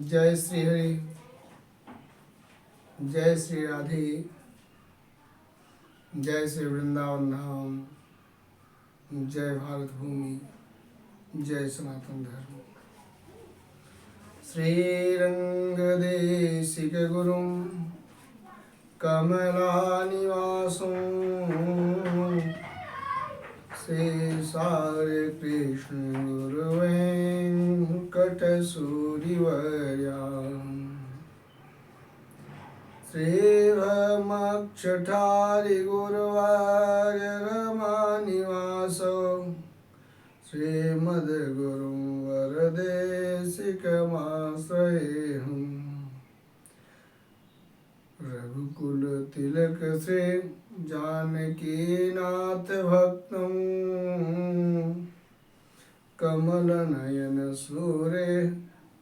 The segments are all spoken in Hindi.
जय श्री हरि, जय श्री राधे, जय श्री वृंदावन धाम, जय भारत भूमि, जय सनातन धर्म। श्रीरंगदेशिक गुरुं कमलानिवासं शेषाद्रि कृष्ण गुरुवेङ्कटसूरिवर्यम् श्रीभ्रमक्षठारि गुरुवर्य रमानिवासो श्रीमद्गुरुं वरदेशिकमाश्रयेऽहम् रघुकुल तिलक श्री जानकीनाथ भक्तं कमल नयन सूरे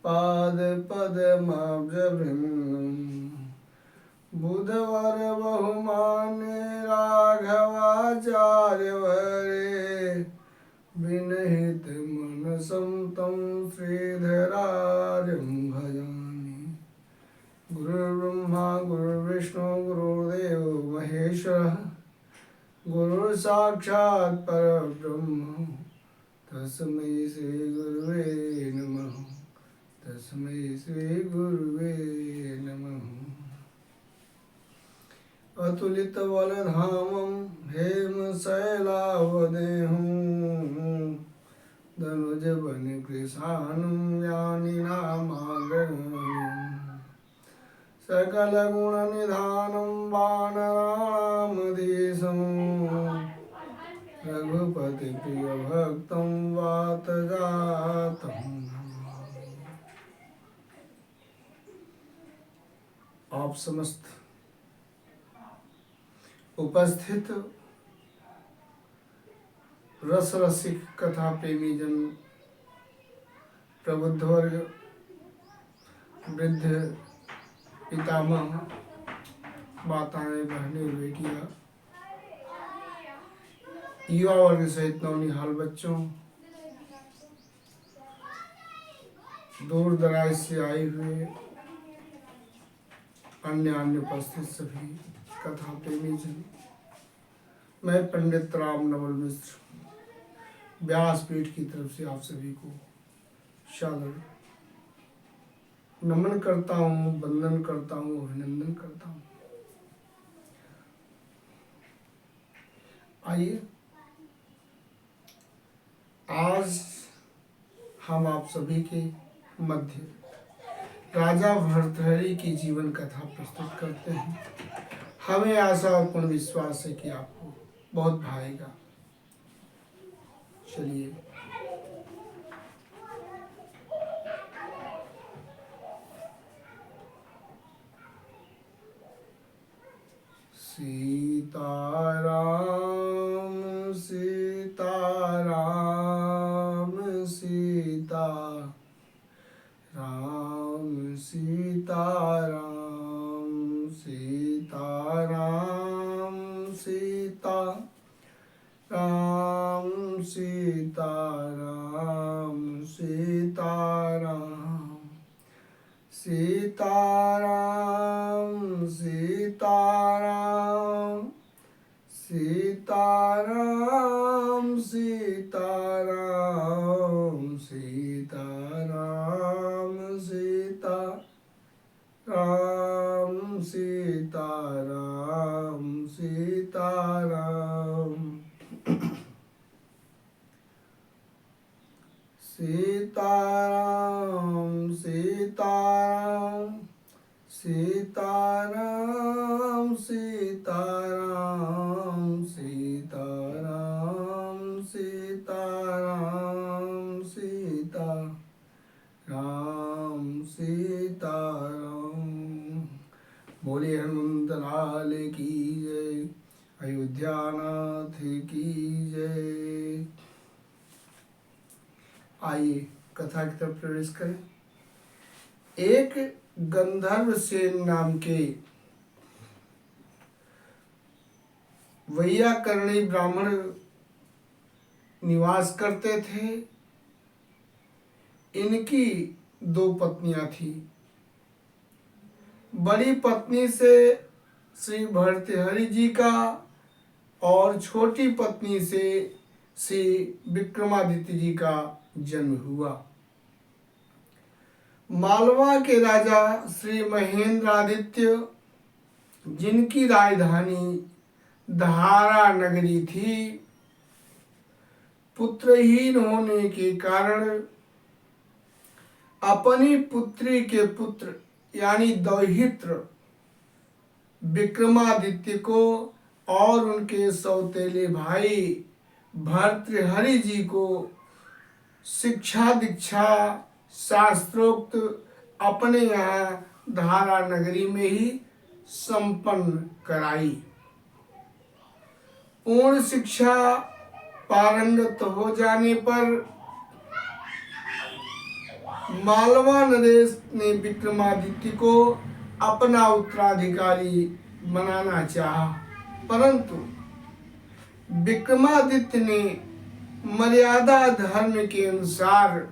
पाद पद्मभृङ्गम् बुधवर बहुमान्य राघवाचार्य वरे विनहित मनसं तं श्रीधरार्यं भजामि। गुरुर्ब्रह्मा गुरुर्विष्णु गुरुर्देवो महेश्वरः गुरुर्साक्षात् परब्रह्म तस्मै श्री गुरुवे नमः। तस्मै श्री गुरुवे नमः। अतुलित बलधामं हेमशैलावदेहं धनुज बन कृशानं ज्ञानिनामागम्यं सकल गुण निधानं वानराणामधीशं रघुपति प्रिय भक्तं वातजातं। आप समस्त उपस्थित रस रसिक कथा प्रेमी जन, प्रबुद्ध वर्ग, वृद्ध पितामह, माताएं, बहनें, बेटियां, युवा वर्ग सहित नौनिहाल बच्चों, दूर दराज से आए हुए अन्य उपस्थित सभी कथा प्रेमी जन, मैं पंडित राम नवल मिश्र व्यासपीठ की तरफ से आप सभी को सादर नमन करता हूँ, वंदन करता हूँ, अभिनंदन करता हूँ। आइए आज हम आप सभी के मध्य राजा भर्तृहरि की जीवन कथा प्रस्तुत करते हैं। हमें आशा और पूर्ण विश्वास है कि आपको बहुत भाएगा। चलिए सीताराम सीताराम सीता राम सीताराम सीताराम सीता राम सीताराम सीताराम सीताराम सीताराम सीताराम सीताराम सीताराम सीताराम सीताराम सीताराम सीताराम सीताराम सीताराम सीताराम सीताराम सीताराम सीताराम सीताराम। बोले हनुमंत लाल की जय, अयोध्यानाथ की जय। आइए कथा की तरफ प्रवेश करें। एक गंधर्व सेन नाम के वैयाकरणी ब्राह्मण निवास करते थे। इनकी दो पत्नियां थी। बड़ी पत्नी से श्री भर्तृहरि जी का और छोटी पत्नी से श्री विक्रमादित्य जी का जन्म हुआ। मालवा के राजा श्री महेंद्रादित्य, जिनकी राजधानी धारा नगरी थी, पुत्रहीन होने के कारण अपनी पुत्री के पुत्र यानी दौहित्र विक्रमादित्य को और उनके सौतेले भाई भर्तृहरि जी को शिक्षा दीक्षा शास्त्रोक्त अपने यहाँ धारा नगरी में ही संपन्न कराई। पूर्ण शिक्षा पारंगत हो जाने पर मालवा नरेश ने विक्रमादित्य को अपना उत्तराधिकारी बनाना चाहा, परंतु विक्रमादित्य ने मर्यादा धर्म के अनुसार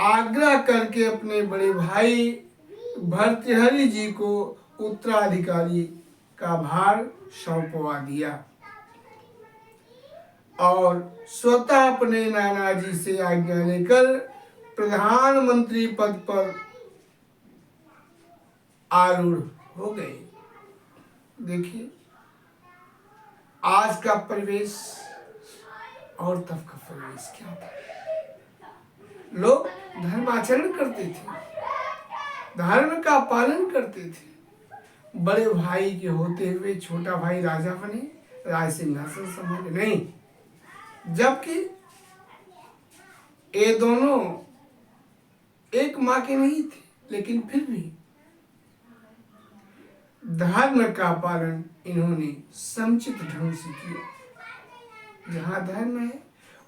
आग्रह करके अपने बड़े भाई भर्तृहरि जी को उत्तराधिकारी का भार सौंपवा दिया और स्वतः अपने नाना जी से आज्ञा लेकर प्रधानमंत्री पद पर आरूढ़ हो गए। देखिए आज का परिवेश और तब का परिवेश क्या था। लोग धर्माचरण करते थे, धर्म का पालन करते थे। बड़े भाई के होते हुए छोटा भाई राजा बने, राज सिंहासन संभाले नहीं, जबकि ये दोनों एक माँ के नहीं थे, लेकिन फिर भी धर्म का पालन इन्होंने समुचित ढंग से किया। जहाँ धर्म है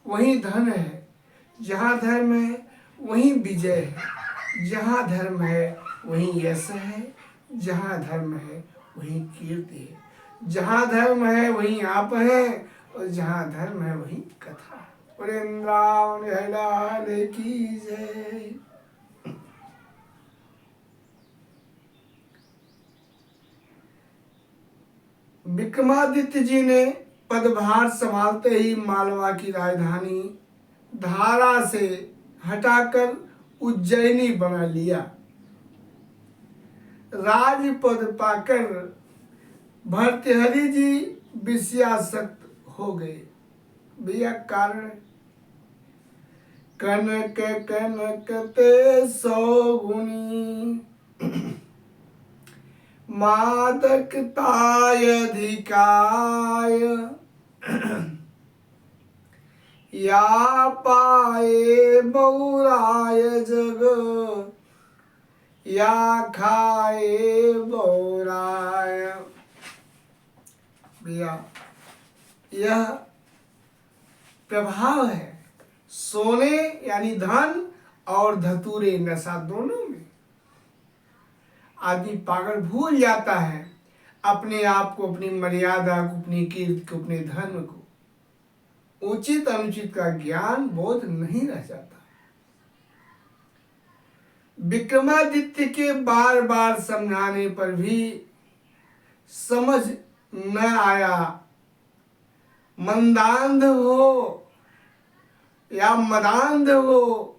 वहीं धन है, जहाँ धर्म है वहीं विजय है, जहाँ धर्म है वहीं यश है, जहाँ धर्म है वहीं कीर्ति है, जहाँ धर्म है वहीं आप है, और जहाँ धर्म है वहीं कथा है। वृंदावन हलाल की जय। विक्रमादित्य जी ने पदभार संभालते ही मालवा की राजधानी धारा से हटाकर उज्जैनी बना लिया। राजपद पाकर भर्तृहरि जी विषयासक्त हो गए। भैया कारण कनक कनक ते सौ गुनी मादकताय अधिकाय या पाए बौराय जग या खाए बौराय। भैया यह प्रभाव है सोने यानी धन और धतूरे नशा दोनों में। आदमी पागल भूल जाता है अपने आप को, अपनी मर्यादा को, अपनी कीर्ति को, अपने धर्म को। उचित अनुचित का ज्ञान बोध नहीं रह जाता। विक्रमादित्य के बार बार समझाने पर भी समझ न आया। मंदांध हो या मदांध हो,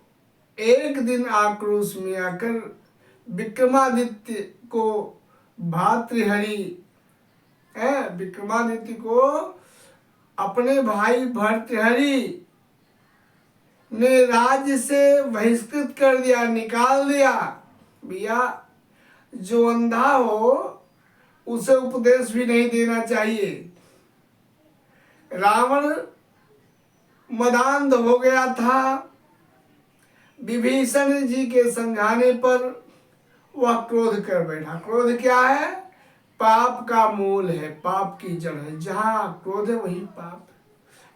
एक दिन आक्रोश में आकर विक्रमादित्य को विक्रमादित्य को अपने भाई भर्तृहरि ने राज्य से बहिष्कृत कर दिया, निकाल दिया। भैया जो अंधा हो उसे उपदेश भी नहीं देना चाहिए। रावण मदांध हो गया था, विभीषण जी के समझाने पर वह क्रोध कर बैठा। क्रोध क्या है? पाप का मूल है, पाप की जड़ है। जहाँ क्रोध है वहीं पाप।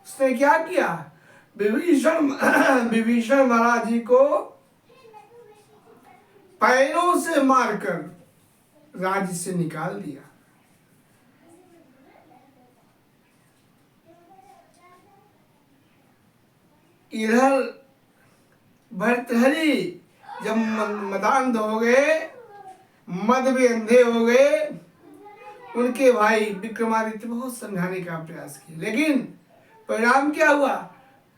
उसने क्या किया? विभीषण महाराज जी को पैरों से मारकर राज्य से निकाल दिया। इधर भर्तृहरि जब मदांध हो गए मद में अंधे हो गए। उनके भाई विक्रमादित्य बहुत समझाने का प्रयास किए, लेकिन परिणाम क्या हुआ?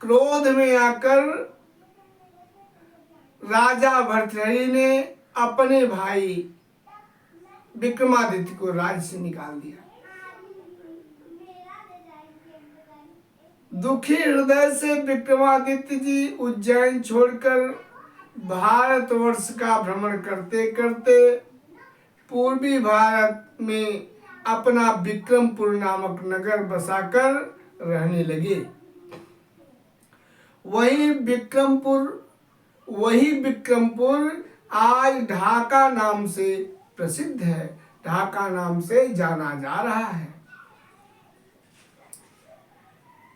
क्रोध में आकर राजा भर्तृहरि ने अपने भाई विक्रमादित्य को राज्य से निकाल दिया। दुखी हृदय से विक्रमादित्य जी उज्जैन छोड़कर भारतवर्ष का भ्रमण करते करते पूर्वी भारत में अपना विक्रमपुर नामक नगर बसाकर रहने लगे। वही विक्रमपुर आज ढाका नाम से प्रसिद्ध है, ढाका नाम से जाना जा रहा है।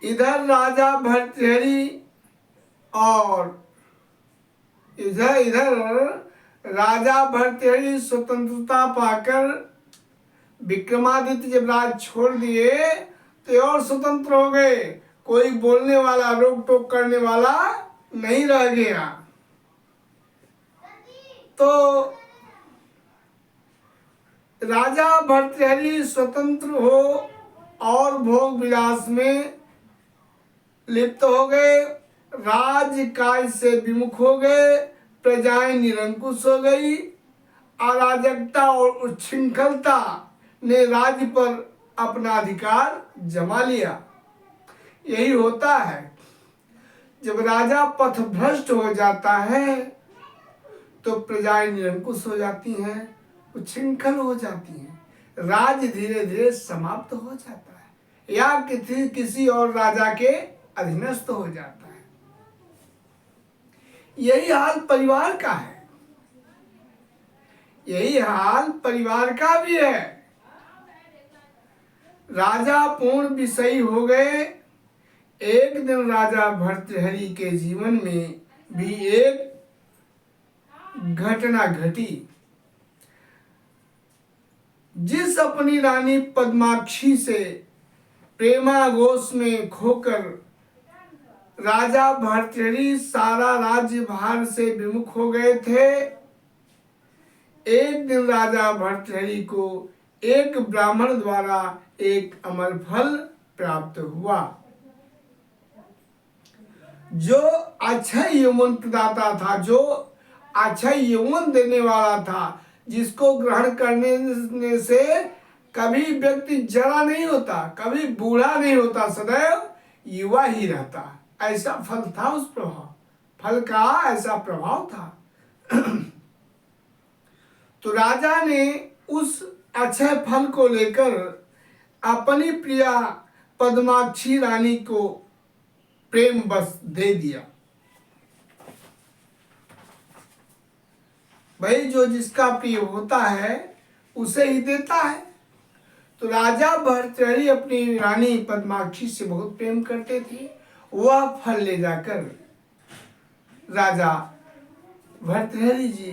इधर राजा भर्तृहरि और इधर राजा भर्तृहरि स्वतंत्रता पाकर विक्रमादित्य जब राज छोड़ दिए तो और स्वतंत्र हो गए। कोई बोलने वाला, रोक टोक करने वाला नहीं रह गया। तो राजा भर्तृहरि स्वतंत्र हो और भोग विलास में लिप्त हो गए, राज्य कार्य से विमुख हो गए, प्रजाएं निरंकुश हो गई, अराजकता और उच्छृंखलता ने राज्य पर अपना अधिकार जमा लिया। यही होता है, जब राजा पथभ्रष्ट हो जाता है तो प्रजाएं निरंकुश हो जाती हैं, उच्छृंखल हो जाती हैं, राज्य धीरे धीरे समाप्त हो जाता है या किसी और राजा के अधीनस्थ हो जाता है। यही हाल परिवार का है, यही हाल परिवार का भी है। राजा पूर्ण विषयी हो गए। एक दिन राजा भर्तृहरि के जीवन में भी एक घटना घटी। जिस अपनी रानी पद्माक्षी से प्रेमागोश में खोकर राजा भर्तृहरि सारा राज्य भार से विमुख हो गए थे, एक दिन राजा भर्तृहरि को एक ब्राह्मण द्वारा एक अमर फल प्राप्त हुआ, जो अक्षय यौवन प्रदाता था, जो अक्षय यौवन देने वाला था, जिसको ग्रहण करने से कभी व्यक्ति जरा नहीं होता, कभी बूढ़ा नहीं होता, सदैव युवा ही रहता। ऐसा फल था, उस फल का ऐसा प्रभाव था। तो राजा ने उस अक्षय फल को लेकर अपनी प्रिया पद्माक्षी रानी को प्रेम बस दे दिया। भाई जो जिसका प्रिय होता है उसे ही देता है। तो राजा भर्तृहरि अपनी रानी पद्माक्षी से बहुत प्रेम करते थे। वह फल ले जाकर राजा भर्तृहरि जी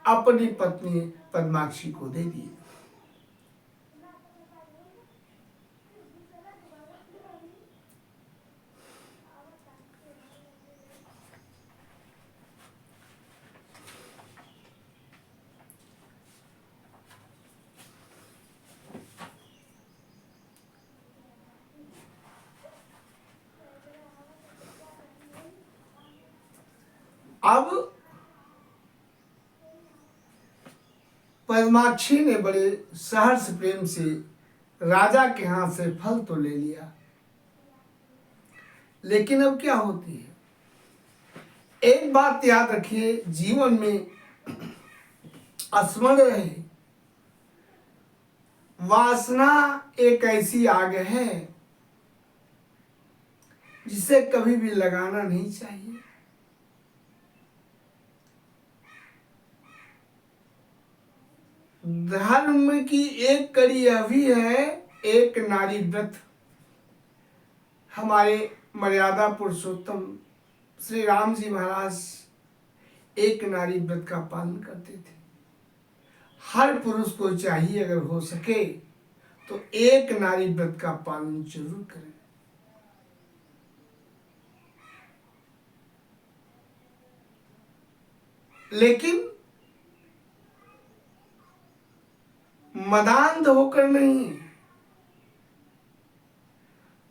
अपनी पत्नी पद्माक्षी को दे दिए। अब पद्माक्षी ने बड़े सहर्ष प्रेम से राजा के हाथ से फल तो ले लिया, लेकिन अब क्या होती है? एक बात याद रखिए, जीवन में स्मरण रहे, वासना एक ऐसी आग है जिसे कभी भी लगाना नहीं चाहिए। धर्म की एक कड़ी यह भी है, एक नारी व्रत। हमारे मर्यादा पुरुषोत्तम श्री राम जी महाराज एक नारी व्रत का पालन करते थे। हर पुरुष को चाहिए अगर हो सके तो एक नारी व्रत का पालन जरूर करें। लेकिन मदान्ध होकर नहीं,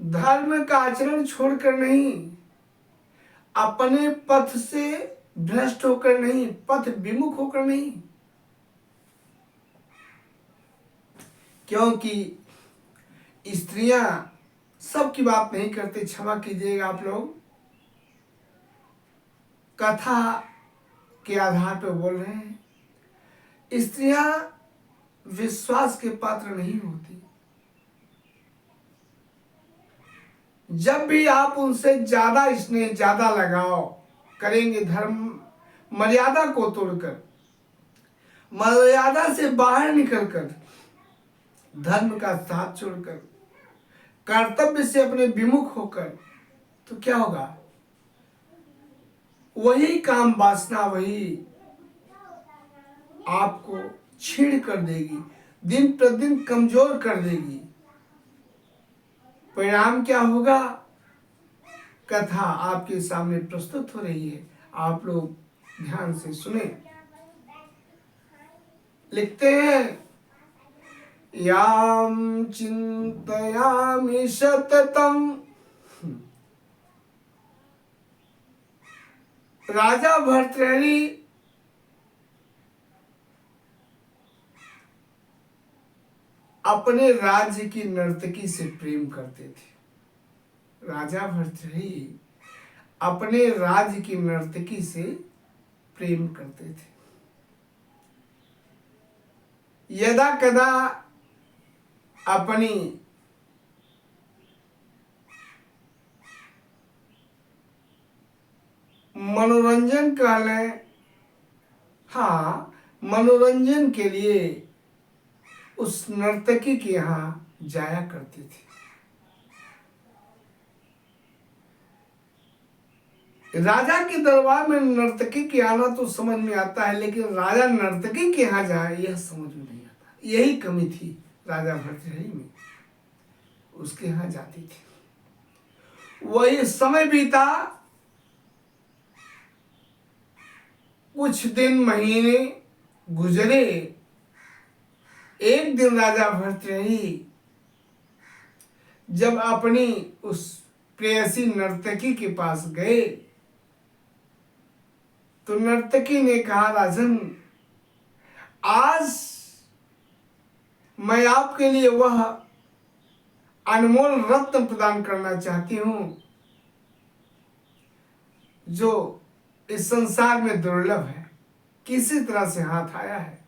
धर्म का आचरण छोड़कर नहीं, अपने पथ से भ्रष्ट होकर नहीं, पथ विमुख होकर नहीं। क्योंकि स्त्रियां सबकी बात नहीं करते, क्षमा कीजिएगा आप लोग, कथा के आधार पर बोल रहे हैं। स्त्रियां विश्वास के पात्र नहीं होती। जब भी आप उनसे ज्यादा स्नेह, ज्यादा लगाव करेंगे, धर्म मर्यादा को तोड़कर, मर्यादा से बाहर निकलकर, धर्म का साथ छोड़कर, कर्तव्य से अपने विमुख होकर, तो क्या होगा? वही काम वासना वही आपको छीड़ कर देगी, दिन प्रतिदिन कमजोर कर देगी। परिणाम क्या होगा? कथा आपके सामने प्रस्तुत हो रही है, आप लोग ध्यान से सुने। लिखते हैं, याम चिंतयामि सततम। राजा भर्तृहरि अपने राज्य की नर्तकी से प्रेम करते थे। राजा भर्तृहरि अपने राज्य की नर्तकी से प्रेम करते थे। यदा कदा अपनी मनोरंजन कह लें, हाँ, मनोरंजन के लिए उस नर्तकी के यहाँ जाया करते थे। राजा के दरबार में नर्तकी के आना तो समझ में आता है, लेकिन राजा नर्तकी के यहाँ जाए यह समझ में नहीं आता। यही कमी थी राजा भर्तृहरि में, उसके यहाँ जाती थी। वही समय बीता, कुछ दिन महीने गुजरे। एक दिन राजा भर्तृहरि जब अपनी उस प्रेयसी नर्तकी के पास गए, तो नर्तकी ने कहा, राजन, आज मैं आपके लिए वह अनमोल रत्न प्रदान करना चाहती हूं जो इस संसार में दुर्लभ है, किसी तरह से हाथ आया है।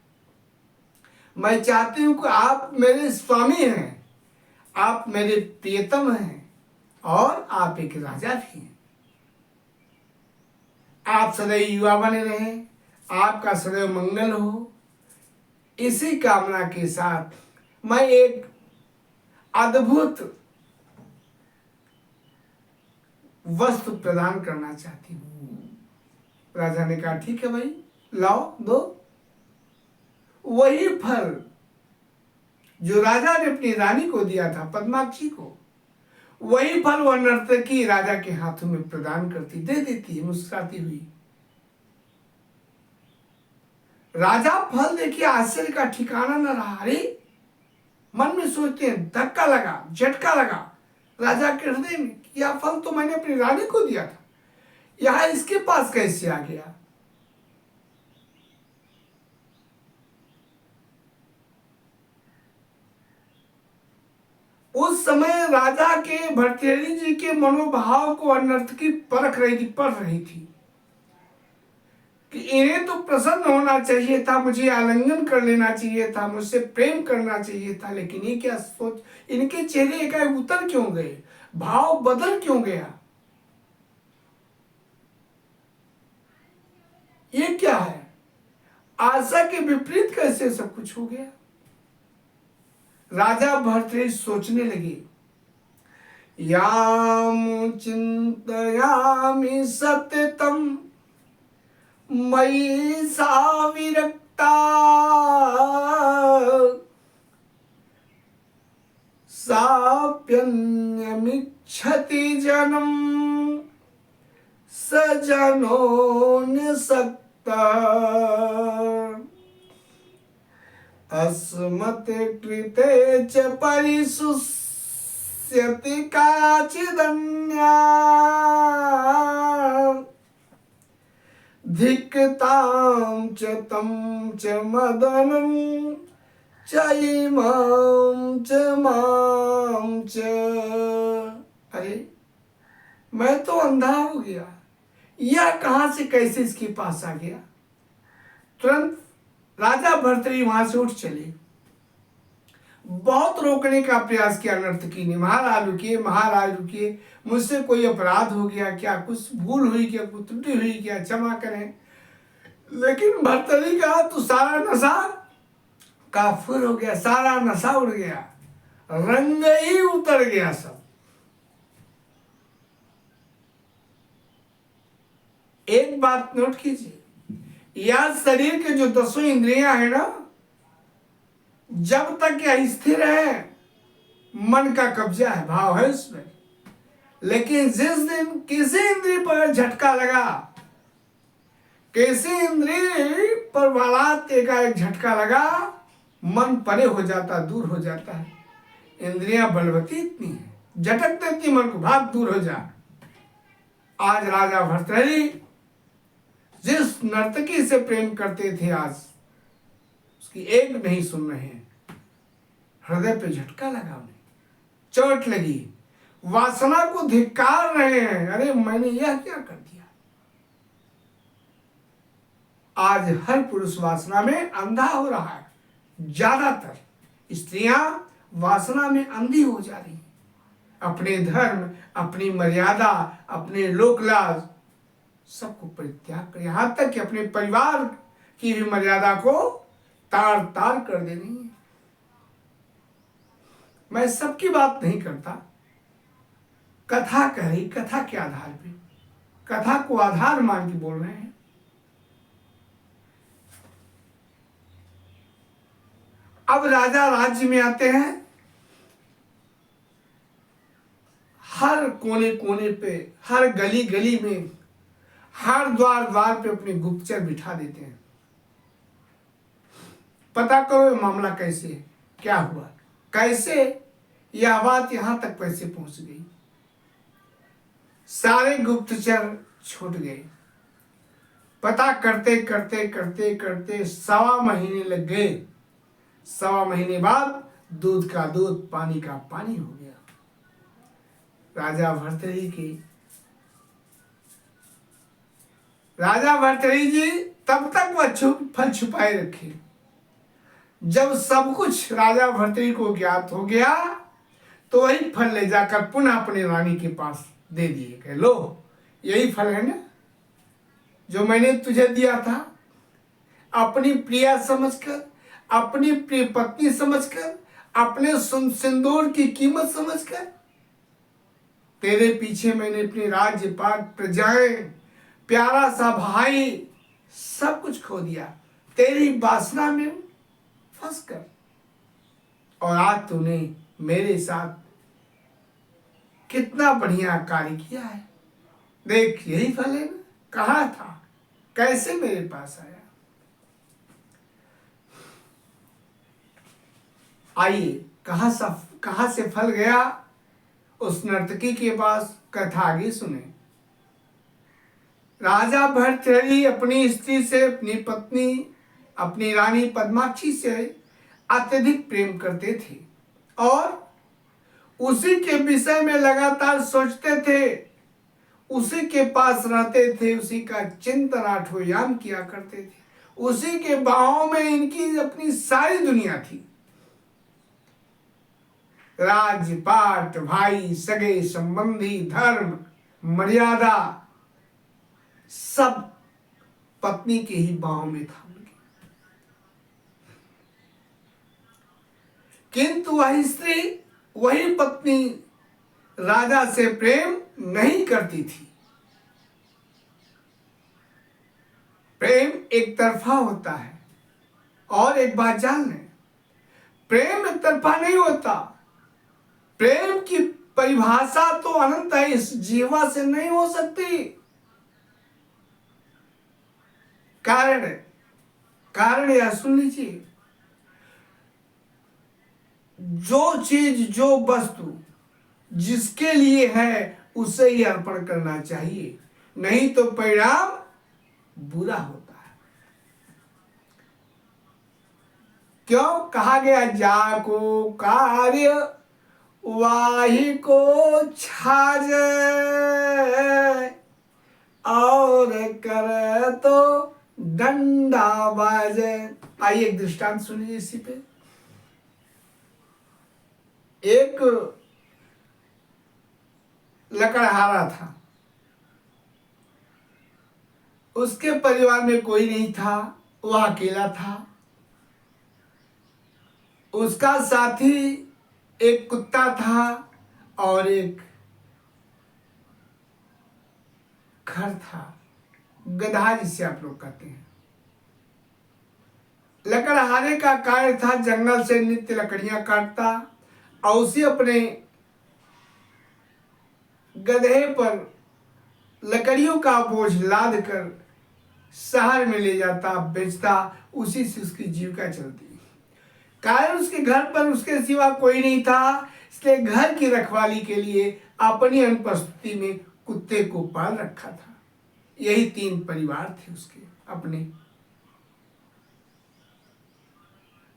मैं चाहती हूं कि आप मेरे स्वामी हैं, आप मेरे प्रियतम हैं, और आप एक राजा भी हैं। आप सदैव युवा बने रहें, आपका सदैव मंगल हो, इसी कामना के साथ मैं एक अद्भुत वस्तु प्रदान करना चाहती हूँ। राजा ने कहा, ठीक है भाई, लाओ, दो। वही फल जो राजा ने अपनी रानी को दिया था, पद्माक्षी को, वही फल वह नर्तकी राजा के हाथों में प्रदान करती, दे देती है मुस्कुराती हुई। राजा फल देखिए, आश्चर्य का ठिकाना न रहा। अरे, मन में सोचते हैं, धक्का लगा, झटका लगा राजा के हृदय में, यह फल तो मैंने अपनी रानी को दिया था, यह इसके पास कैसे आ गया? उस समय राजा के भर्तृहरि जी के मनोभाव को नर्तकी परख रही थी, पढ़ रही थी कि इन्हें तो प्रसन्न होना चाहिए था, मुझे आलिंगन कर लेना चाहिए था, मुझसे प्रेम करना चाहिए था, लेकिन ये क्या सोच, इनके चेहरे एकाएक उतर क्यों गए, भाव बदल क्यों गया? ये क्या है? आशा के विपरीत कैसे सब कुछ हो गया? राजा भर्तृहरि सोचने लगे, याम चिंतयामि सततम मयि सा विरक्ता साप्यन्यमिच्छति जनम स जनो निसक्ता। अस्मत् कृते च परिशुष्यति काचिदन्या धिक्तां च तं च मदनं च इमां च मां च। अरे मैं तो अंधा हो गया, यह कहां से कैसे इसके पास आ गया। तुरंत राजा भर्तृहरि वहां से उठ चले। बहुत रोकने का प्रयास किया नर्तकी ने, महाराज रुकिए, महाराज रुकिए, मुझसे कोई अपराध हो गया क्या, कुछ भूल हुई क्या, कुछ त्रुटि हुई क्या, क्षमा करें। लेकिन भर्तृहरि का तो सारा नशा काफुर हो गया, सारा नशा उड़ गया, रंग ही उतर गया सब। एक बात नोट कीजिए, यह शरीर के जो 10 इंद्रियां हैं ना, जब तक यह स्थिर है मन का कब्जा है, भाव है उसमें। लेकिन जिस दिन किसी इंद्रिय पर झटका लगा, किसी इंद्रिय पर बलात् एकाएक झटका लगा, मन परे हो जाता, दूर हो जाता है। इंद्रियां बलवती इतनी है, झटक देती मन को, भाग दूर हो जा। आज राजा भर्तृहरि जिस नर्तकी से प्रेम करते थे, आज उसकी एक नहीं सुन रहे हैं। हृदय पे झटका लगा, उन्हें चोट लगी, वासना को धिक्कार रहे हैं। अरे मैंने यह क्या कर दिया। आज हर पुरुष वासना में अंधा हो रहा है। ज्यादातर स्त्रियां वासना में अंधी हो जा रही हैं। अपने धर्म, अपनी मर्यादा, अपने लोकलाज सबको परित्याग कर, यहां तक कि अपने परिवार की भी मर्यादा को तार तार कर दे रही है। मैं सबकी बात नहीं करता, कथा कह रही, कथा के आधार पे, कथा को आधार मान के बोल रहे हैं। अब राजा राज्य में आते हैं, हर कोने कोने पे, हर गली गली में, हर द्वार द्वार पे अपने गुप्तचर बिठा देते हैं। पता करो ये मामला कैसे, क्या हुआ, कैसे यह बात यहां तक कैसे पहुंच गई। सारे गुप्तचर छूट गए। पता करते करते करते करते 1.25 महीने लग गए। 1.25 महीने बाद दूध का दूध, पानी का पानी हो गया। राजा भर्तृहरि जी तब तक वह फल छुपाए रखे। जब सब कुछ राजा भर्तृहरि को ज्ञात हो गया, तो वही फल ले जाकर पुनः अपने रानी के पास दे दिए गए। लो, यही फल है ना जो मैंने तुझे दिया था, अपनी प्रिया समझकर, अपनी प्रिय पत्नी समझकर, अपने सिंदूर की कीमत समझकर। तेरे पीछे मैंने अपने राज्य पाट, प्रजाएं, प्यारा सा भाई, सब कुछ खो दिया तेरी वासना में फंस कर। और आज तूने मेरे साथ कितना बढ़िया कार्य किया है। देख, यही फल है ना, कहा था, कैसे मेरे पास आया। आइए, कहां से फल गया उस नर्तकी के पास, कथा आगे सुने। राजा भर्तृहरि अपनी स्त्री से, अपनी पत्नी, अपनी रानी पद्माक्षी से अत्यधिक प्रेम करते थे और उसी के विषय में लगातार सोचते थे, उसी के पास रहते थे, उसी का चिंतन आठों याम किया करते थे। उसी के बाहों में इनकी अपनी सारी दुनिया थी। राजपाट, भाई, सगे संबंधी, धर्म, मर्यादा, सब पत्नी के ही बाहों में था। किंतु वही स्त्री, वही पत्नी राजा से प्रेम नहीं करती थी। प्रेम एक तरफा होता है। और एक बात जान लें, प्रेम एक तरफा नहीं होता। प्रेम की परिभाषा तो अनंत है, इस जीवा से नहीं हो सकती। कारण यह सुन लीजिए, जो चीज जो वस्तु जिसके लिए है उसे ही अर्पण करना चाहिए, नहीं तो परिणाम बुरा होता है। क्यों कहा गया, जाको कार्य वाही को छाज, और कर तो डंडा बाजे। आइए एक दृष्टांत सुनिए इसी पे। एक लकड़हारा था, उसके परिवार में कोई नहीं था, वह अकेला था। उसका साथी एक कुत्ता था और एक खर था, गधा जिसे आप लोग कहते हैं। लकड़हारे का कार्य था जंगल से नित्य लकड़ियां काटता और उसे अपने गधे पर लकड़ियों का बोझ लाद कर शहर में ले जाता, बेचता, उसी से उसकी जीविका चलती। कारण उसके घर पर उसके सिवा कोई नहीं था, इसलिए घर की रखवाली के लिए अपनी अनुपस्थिति में कुत्ते को पाल रखा था। यही 3 परिवार थे उसके अपने।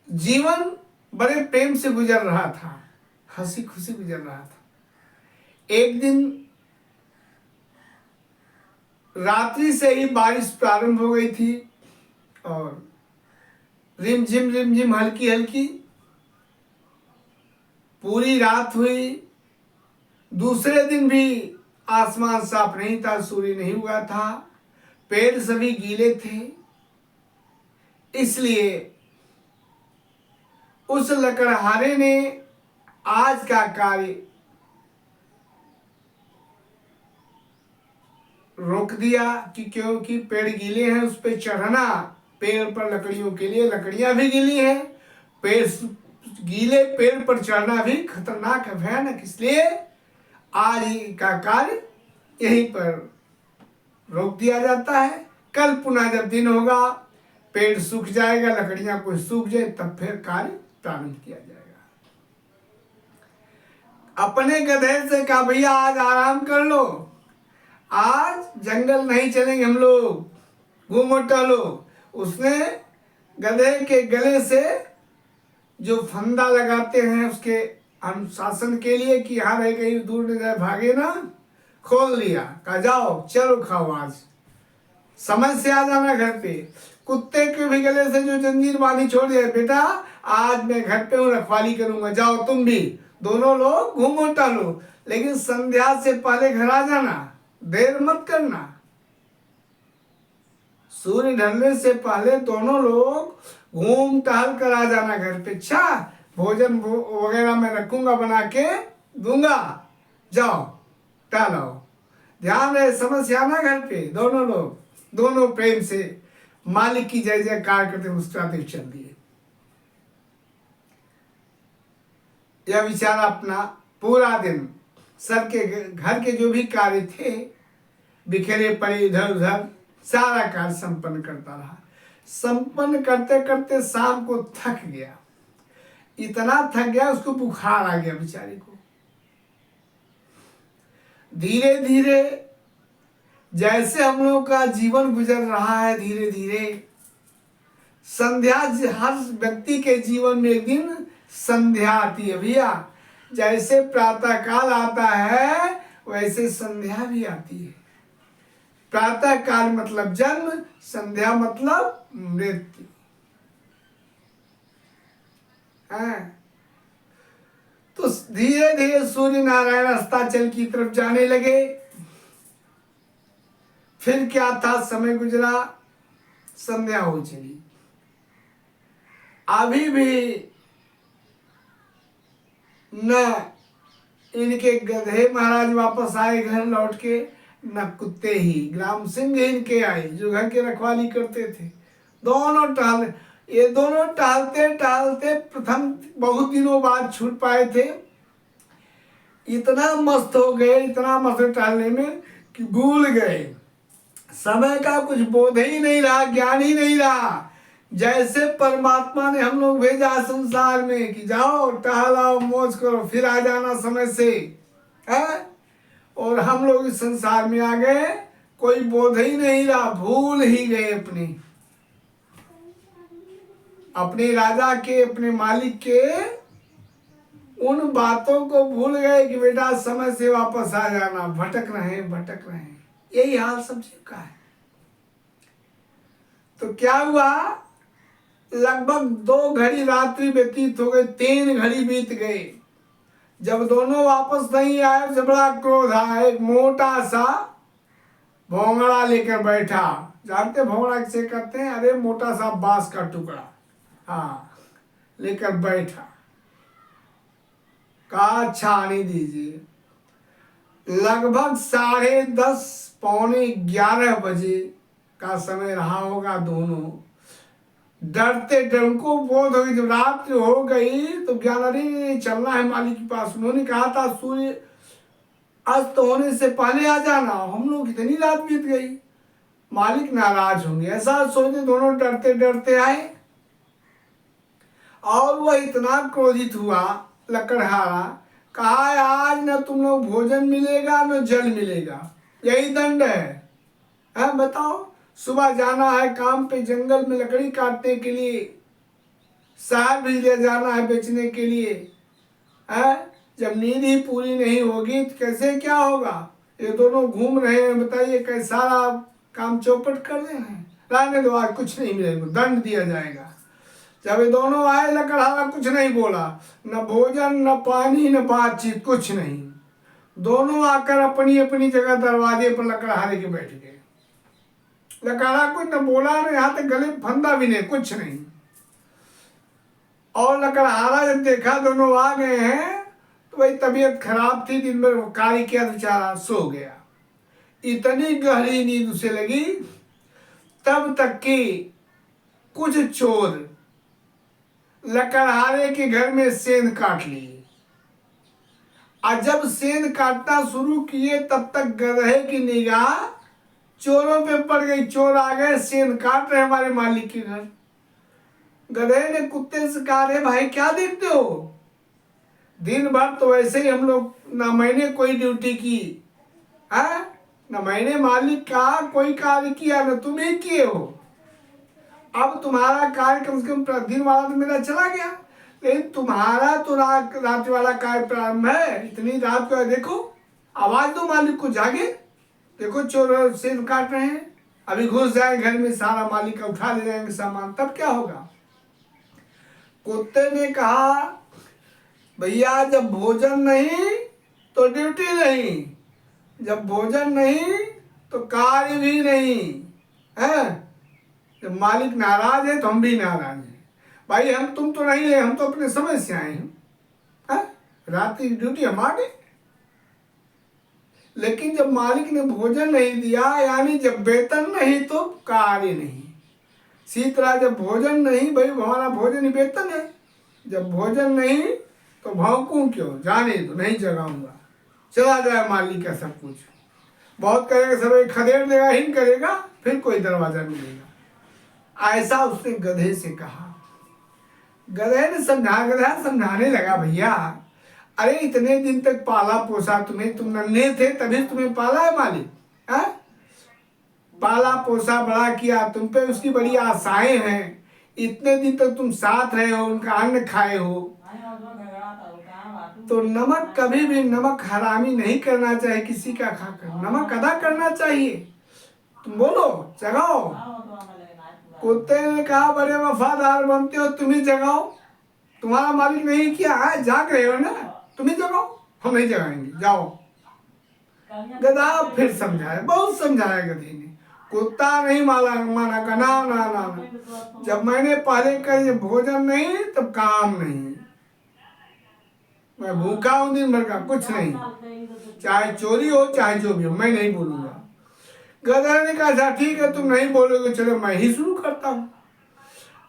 जीवन बड़े प्रेम से गुजर रहा था, हंसी खुशी गुजर रहा था। एक दिन रात्रि से ही बारिश प्रारंभ हो गई थी और रिमझिम हल्की हल्की पूरी रात हुई। दूसरे दिन भी आसमान साफ नहीं था, सूर्य नहीं हुआ था, पेड़ सभी गीले थे। इसलिए उस लकड़हारे ने आज का कार्य रोक दिया कि क्योंकि पेड़ गीले हैं, उस पे चढ़ना, पेड़ पर लकड़ियों के लिए लकड़ियां भी गीली हैं, पेड़ गीले पेड़ पर चढ़ना भी खतरनाक है, भयानक। इसलिए आज का कार्य यहीं पर रोक दिया जाता है। कल पुनः जब दिन होगा, पेड़ सूख जाएगा, लकड़ियां कुछ सूख जाए, तब फिर कार्य प्रारंभ किया जाएगा। अपने गधे से कहा, भैया आज आराम कर लो, आज जंगल नहीं चलेंगे हम लोग, घूमो टहलो। उसने गधे के गले से जो फंदा लगाते हैं उसके अनुशासन के लिए कि यहाँ रह कहीं दूर न जाए, भागे ना, खोल लिया। कहा जाओ चलो खाओ, आज समय से आ जाना घर पे। कुत्ते के भी गले से जो जंजीर बांधी छोड़ दिया, बेटा आज मैं घर पे हूँ, रखवाली करूंगा, जाओ तुम भी, दोनों लोग घूमो टहलो, लेकिन संध्या से पहले घर आ जाना, देर मत करना। सूर्य ढलने से पहले दोनों लोग घूम टहल कर आ जाना घर पे। अच्छा, भोजन वगैरह मैं रखूंगा, बना के दूंगा, जाओ टहलो, ध्यान रहे, समस्या ना घर पे। दोनों लोग दोनों प्रेम से मालिक की जय जयकार करते मुस्कुराते चल दिए। यह बेचारा अपना पूरा दिन सर के घर के जो भी कार्य थे बिखरे पड़े इधर उधर, सारा कार्य संपन्न करता रहा। संपन्न करते करते शाम को थक गया, इतना थक गया उसको बुखार आ गया बेचारे को। धीरे धीरे जैसे हम लोगों का जीवन गुजर रहा है, धीरे धीरे संध्या, हर व्यक्ति के जीवन में एक दिन संध्या आती है भैया। जैसे प्रातः काल आता है वैसे संध्या भी आती है। प्रातः काल मतलब जन्म, संध्या मतलब मृत्यु। तो धीरे धीरे सूर्य नारायण अस्ताचल की तरफ जाने लगे। फिर क्या था, समय गुजरा, संध्या हो चली। अभी भी न इनके गधे महाराज वापस आए घर लौट के, न कुत्ते ही, ग्राम सिंह इनके आए जो घर की रखवाली करते थे। दोनों टहल, ये दोनों टहलते टहलते प्रथम बहुत दिनों बाद छूट पाए थे। इतना मस्त हो गए, इतना मस्त टहलने में कि भूल गए, समय का कुछ बोध ही नहीं रहा, ज्ञान ही नहीं रहा जैसे परमात्मा ने हम लोग भेजा संसार में कि जाओ टहलाओ मौज करो फिर आ जाना समय से, है? और हम लोग इस संसार में आ गए, कोई बोध ही नहीं रहा, भूल ही गए अपने राजा के, अपने मालिक के उन बातों को भूल गए कि बेटा समय से वापस आ जाना। भटक रहे, यही हाल सब जीव का है। तो क्या हुआ, लगभग 2 घड़ी रात्रि व्यतीत हो गए, 3 घड़ी बीत गए। जब दोनों वापस नहीं आए तो बड़ा क्रोध आया। एक मोटा सा भोंगड़ा लेकर बैठा, जानते भोंगड़ा किसे कहते हैं? अरे मोटा सा बांस का टुकड़ा, हाँ, लेकर बैठा। कहा अच्छा आने दीजिए। लगभग 10:30 पौने 11 बजे का समय रहा होगा। दोनों डरते डर उनको बोध हो गई, जब रात्रि हो गई तो ज्ञान, अरे चलना है मालिक के पास। उन्होंने कहा था सूर्य अस्त होने से पहले आ जाना, हम लोग इतनी रात बीत गई, मालिक नाराज होंगे, ऐसा सोचे दोनों डरते डरते आए। और वह इतना क्रोधित हुआ, लकड़हारा, कहा आज न तुम लोग भोजन मिलेगा न जल मिलेगा, यही दंड है? बताओ, सुबह जाना है काम पे, जंगल में लकड़ी काटने के लिए, शहर भी ले जाना है बेचने के लिए, है? जब नींद ही पूरी नहीं होगी तो कैसे क्या होगा? ये दोनों घूम रहे हैं, बताइए कैसा काम चौपट कर रहे हैं। रहने दो, आज कुछ नहीं मिलेगा, दंड दिया जाएगा। जब ये दोनों आए, लकड़हारा कुछ नहीं बोला, न भोजन न पानी न बातचीत, कुछ नहीं। दोनों आकर अपनी अपनी जगह दरवाजे पर लकड़हारे के बैठ गए। लकड़हारा कुछ न बोला, न यहाँ तक गले फंदा भी नहीं, कुछ नहीं। और लकड़हारा जब देखा दोनों आ गए हैं तो भाई तबीयत खराब थी, दिन भर कार्य किया, बेचारा सो गया। इतनी गहरी नींद उसे लगी, तब तक कि कुछ चोर लकड़हारे के घर में सेंध काट लिए। और जब सेंध काटना शुरू किए तब तक गधे की निगाह चोरों पे पड़ गई। चोर आ गए, सेंध काट रहे हमारे मालिक के घर। गधे ने कुत्ते से कहा, रे भाई क्या देखते हो? दिन भर तो वैसे ही हम लोग, ना मैंने कोई ड्यूटी की है, ना मैंने मालिक का कोई कार्य किया, ना तुम ही किए हो। अब तुम्हारा कार्य कम से कम दिन वाला तो मेरा चला गया, लेकिन तुम्हारा तो रात वाला कार्य प्रारंभ है। इतनी रात को देखो, आवाज दो मालिक को, जागे, देखो चोर सेंध काट रहे हैं, अभी घुस जाए घर में, सारा मालिक का उठा ले जाएंगे सामान, तब क्या होगा? कुत्ते ने कहा, भैया जब भोजन नहीं तो ड्यूटी नहीं, जब भोजन नहीं तो कार्य भी नहीं है। जब मालिक नाराज है तो हम भी नाराज हैं। भाई हम तुम तो नहीं है, हम तो अपने समय से आए हैं, रात की ड्यूटी हम आ गए। लेकिन जब मालिक ने भोजन नहीं दिया, यानी जब वेतन नहीं तो कार्य नहीं। सीतरा जब भोजन नहीं, भाई हमारा भोजन ही वेतन है। जब भोजन नहीं तो भौंकूं क्यों, जाने तो नहीं जगाऊंगा, चला जाए मालिक का सब कुछ। बहुत करेगा, सब खदेड़ देगा, ही करेगा, फिर कोई दरवाजा मिलेगा। ऐसा उसने गधे से कहा। गधे ने समझाने लगा, भैया अरे इतने दिन तक पाला पोसा तुम्हें, तुम नन्हे थे तभी तुम्हें पाला है मालिक, है? पाला पोसा बड़ा किया, तुम पे उसकी बड़ी आशाएं हैं। इतने दिन तक तुम साथ रहे हो, उनका अन्न खाए हो, तो नमक कभी भी, नमक हरामी नहीं करना चाहिए किसी का खाकर, नमक अदा करना चाहिए। तुम बोलो, जगाओ। कुत्ते ने कहा, बड़े वफादार बनते हो, तुम ही जगाओ, तुम्हारा मालिक नहीं किया है, जाग रहे हो ना, तुम ही जगाओ, हम नहीं जगाएंगे, जाओ। गधा फिर समझाया, बहुत समझाया गधे ने, कुत्ता नहीं माना का ना ना ना, जब मैंने पहले कहा भोजन नहीं तब काम नहीं, मैं भूखा हूं दिन भर का, कुछ नहीं, चाहे चोरी हो चाहे जो भी हो, मैं नहीं बोलूंगा। गधा ने कहा ठीक है, तुम नहीं बोलोगे, चलो मैं ही शुरू करता हूं।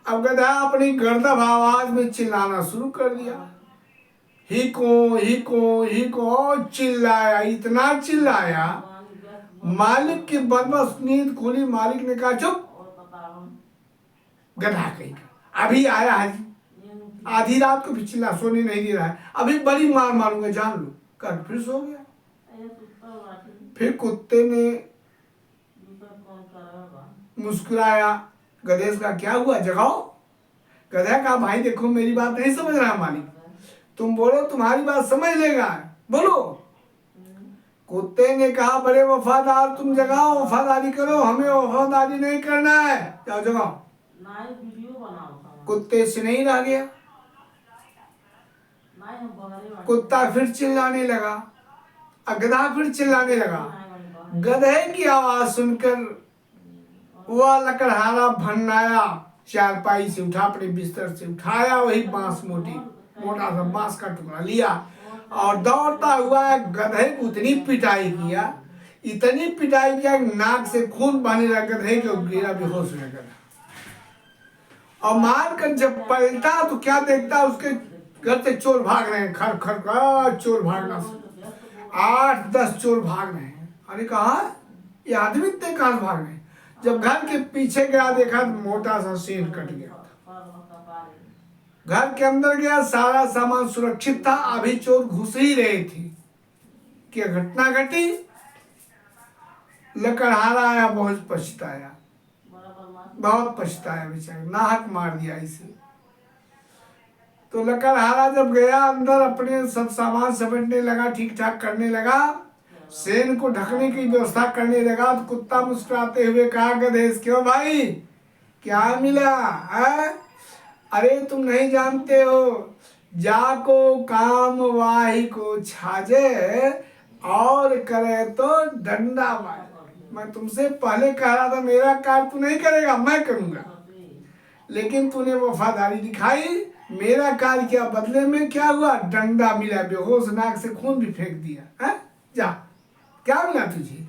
अब गधा अपनी गर्दभ आवाज में चिल्लाना शुरू कर दिया, ही को चिल्लाया, इतना चिल्लाया, मालिक की बदमाश नींद खुली। मालिक ने कहा चुप, गधा कहीं का अभी आया है, आधी रात को भी चिल्ला, सोने नहीं दे रहा है, अभी बड़ी मार मारूंगा जान लो, कर फिर सो गया। फिर कुत्ते ने मुस्कुराया, गधेश का क्या हुआ जगाओ। गधा कहा भाई देखो मेरी बात नहीं समझ रहा मालिक, तुम बोलो तुम्हारी बात समझ लेगा, बोलो। कुत्ते ने कहा बड़े वफादार तुम जगाओ, वफादारी करो, हमें वफादारी नहीं करना है, जाओ जगाओ। कुत्ते से नहीं रह गया, कुत्ता फिर चिल्लाने लगा, गधा फिर चिल्लाने लगा। गधे की आवाज सुनकर वह लकड़हारा भन्नाया, चारपाई से उठा, अपने बिस्तर से उठाया, वही बांस मोटा सा बांस का टुकड़ा लिया और दौड़ता हुआ गधे को इतनी पिटाई किया, इतनी पिटाई किया, नाक से खून बहने लगा, गधे को गिरा, बेहोश हो गया। और मार कर जब पलटा तो क्या देखता, उसके घर से चोर भाग रहे हैं, खर खर का चोर भागना, 8-10 चोर भाग रहे हैं। अरे कहा ये आदमी इतने कहां भाग रहे हैं। जब घर के पीछे गया देखा तो मोटा सा सीन कट गया था। घर के अंदर गया, सारा सामान सुरक्षित था, अभी चोर घुस ही रहे थे। क्या घटना घटी, लकड़हारा आया, बहुत पछताया, बहुत पछताया बेचारा, नाहक मार दिया इसे। तो लकड़हारा जब गया अंदर, अपने सब सामान समेटने लगा, ठीक ठाक करने लगा, सेन को ढकने की व्यवस्था करने लगा, तो कुत्ता मुस्कुराते हुए कहा गधेश क्यों भाई क्या मिला है? अरे तुम नहीं जानते हो, जाको काम वाही को छाजे और करे तो डंडा मारे। मैं तुमसे पहले कह रहा था मेरा कार्य तू नहीं करेगा, मैं करूंगा, लेकिन तूने वफादारी दिखाई, मेरा कार्य किया, बदले में क्या हुआ, डंडा मिला, बेहोश, नाक से खून भी फेंक दिया है। जा, क्या मिला तुझे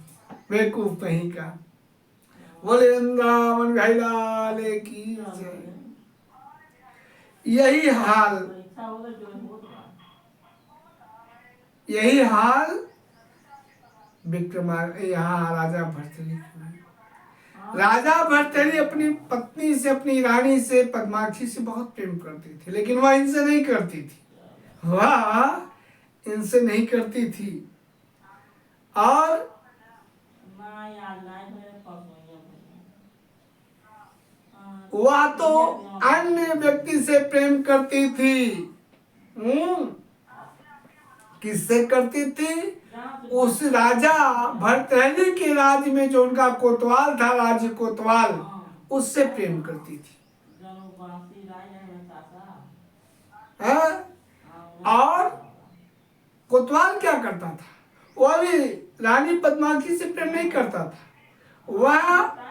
बेवकूफ कहीं का। बोले वृंदावन भाई लाल की जय। यही हाल विक्रमादित्य, यहाँ राजा भर्तृहरि। राजा भर्तृहरि अपनी पत्नी से, अपनी रानी से, पद्माक्षी से बहुत प्रेम करते थे, लेकिन वह इनसे नहीं करती थी, वह इनसे नहीं करती थी। और वह तो अन्य व्यक्ति से प्रेम करती थी। किससे करती थी? उस राजा भर्तृहरि के राज्य में जो उनका कोतवाल था, राज्य कोतवाल, उससे प्रेम करती थी। और कोतवाल क्या करता था, वह भी रानी पद्मावती से प्रेम नहीं करता था, वह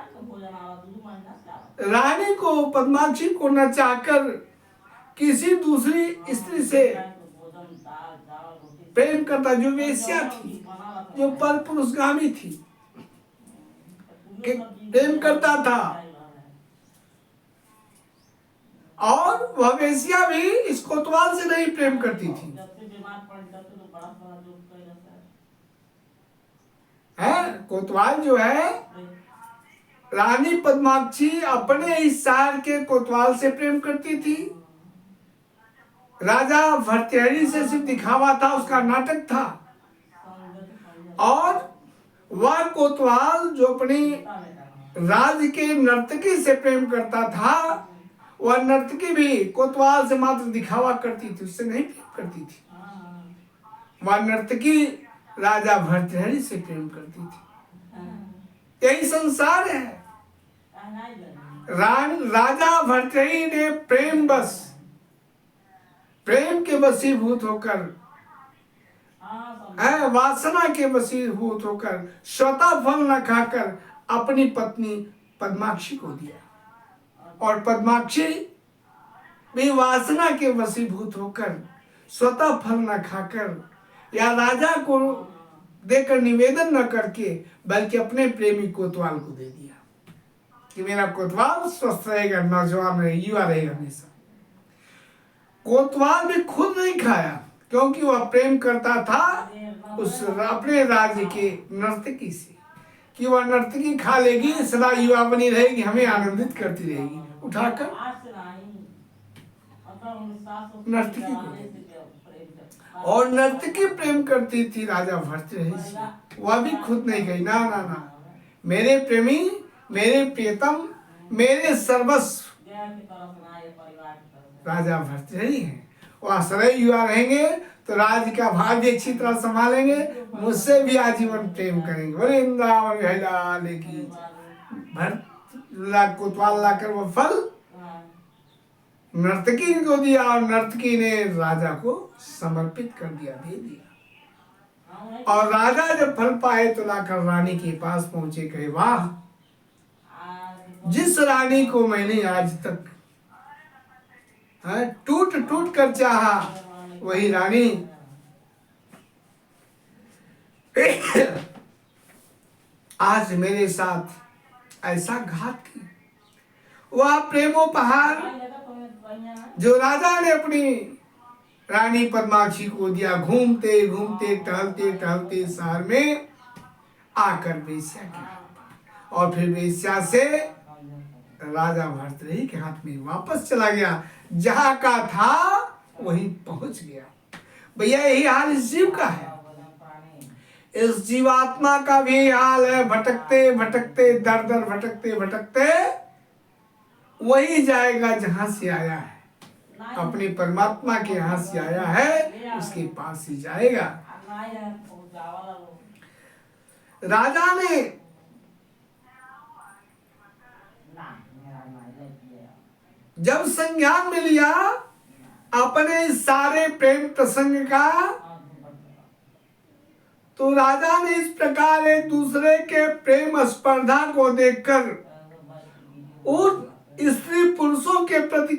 रानी को, पद्माक्षी को नचाकर किसी दूसरी स्त्री से प्रेम करता, जो वेश्या थी, जो पर पुरुषगामी थी, प्रेम करता था। और वह वेश्या भी इस कोतवाल से नहीं प्रेम करती थी। कोतवाल जो है, रानी पद्माक्षी अपने इस शहर के कोतवाल से प्रेम करती थी। राजा भर्तृहरि से सिर्फ दिखावा था, उसका नाटक था। और वह कोतवाल जो अपनी राज्य के नर्तकी से प्रेम करता था, वह नर्तकी भी कोतवाल से मात्र दिखावा करती थी, उससे नहीं प्रेम करती थी। वह नर्तकी राजा भर्तृहरि से प्रेम करती थी। यही संसार है। राजा भर्तृहरि ने प्रेम के वशीभूत होकर, वासना के वशीभूत होकर, स्वतः फल न खाकर अपनी पत्नी पद्माक्षी को दिया। और पद्माक्षी भी वासना के वशीभूत होकर, स्वतः फल न खाकर, या राजा को देकर निवेदन न करके, बल्कि अपने प्रेमी कोतवाल को दे दिया कि मेरा कोतवाल स्वस्थ रहेगा, नौजवान रहेगा, युवा रहेगा हमेशा। कोतवाल भी खुद नहीं खाया, क्योंकि वह प्रेम करता था उस अपने राज्य के नर्तकी से, कि वह नर्तकी खा लेगी, सदा युवा बनी रहेगी, हमें आनंदित करती रहेगी। वो उठाकर नर्तकी को दे दी। और नर्तकी प्रेम करती थी राजा भर्तृहरि से। वह भी खुद नहीं गई, ना ना ना, मेरे प्रेमी, मेरे प्रियतम, मेरे सर्वस्व राजा भर्तृहरि हैं। वह सदैव युवा रहेंगे तो राज्य का भार भी अच्छी तरह संभालेंगे, मुझसे भी आजीवन प्रेम करेंगे। बोले इंद्रावन लाल की। भर्त कोतवाल लाकर वो फल नर्तकी को दिया और नर्तकी ने राजा को समर्पित कर दिया, दे दिया। और राजा जब फल पाए तो लाकर रानी के पास पहुंचे, कहे वाह, जिस रानी को मैंने आज तक टूट टूट कर चाहा, वही रानी आज मेरे साथ ऐसा घात की। वह प्रेमोपहार जो राजा ने अपनी रानी पद्माक्षी को दिया, घूमते घूमते टहलते टहलते शहर में आकर वेश्या के हाथ, और फिर वेश्या से राजा भर्तृहरि के हाथ में वापस चला गया। जहां का था वहीं पहुंच गया। भैया यही हाल इस जीव का है, इस जीवात्मा का भी हाल है। भटकते भटकते दर दर भटकते भटकते वही जाएगा जहां से आया है, अपने परमात्मा के यहाँ से आया है, उसके पास ही जाएगा। राजा ने जब संज्ञान में लिया अपने सारे प्रेम प्रसंग का, तो राजा ने इस प्रकार एक दूसरे के प्रेम स्पर्धा को देखकर उन स्त्री पुरुषों के प्रति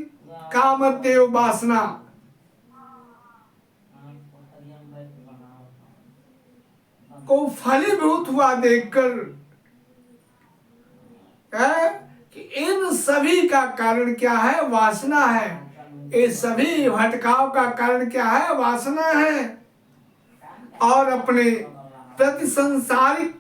कामदेव वासना को फलीभूत हुआ देखकर कि इन सभी का कारण क्या है, वासना है। ये सभी भटकाव का कारण क्या है, वासना है। और अपने प्रति संसारिक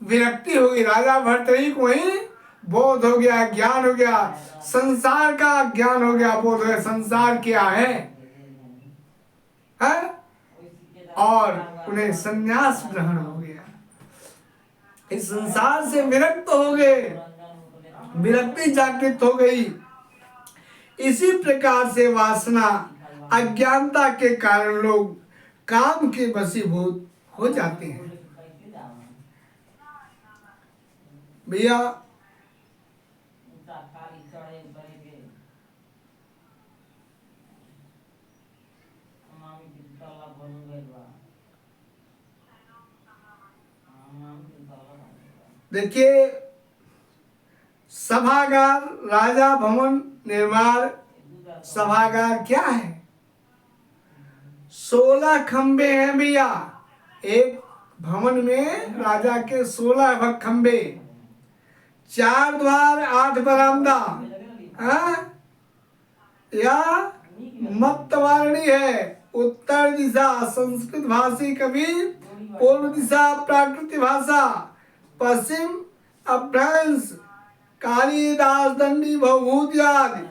विरक्ति हो गई। राजा भर्तृहरि को ही बोध हो गया, ज्ञान हो गया, संसार का ज्ञान हो गया, बोध हो गया, संसार क्या है? और उन्हें संन्यास ग्रहण हो गया, इस संसार से विरक्त हो गए, विरक्ति जागृत हो गई। इसी प्रकार से वासना अज्ञानता के कारण लोग काम के वशीभूत हो जाते हैं। भैया देखिए, सभागार, राजा भवन निर्माण सभागार क्या है? 16 खंबे हैं भैया। एक भवन में राजा के 16 खंबे, 4 द्वार, 8 बरामदा, या मत्तवारणी है। उत्तर दिशा संस्कृत भाषी कबीर, पूर्व दिशा प्राकृत भाषा, पश्चिम अभ्रंश कालिदास दंडी भवभूति आदि,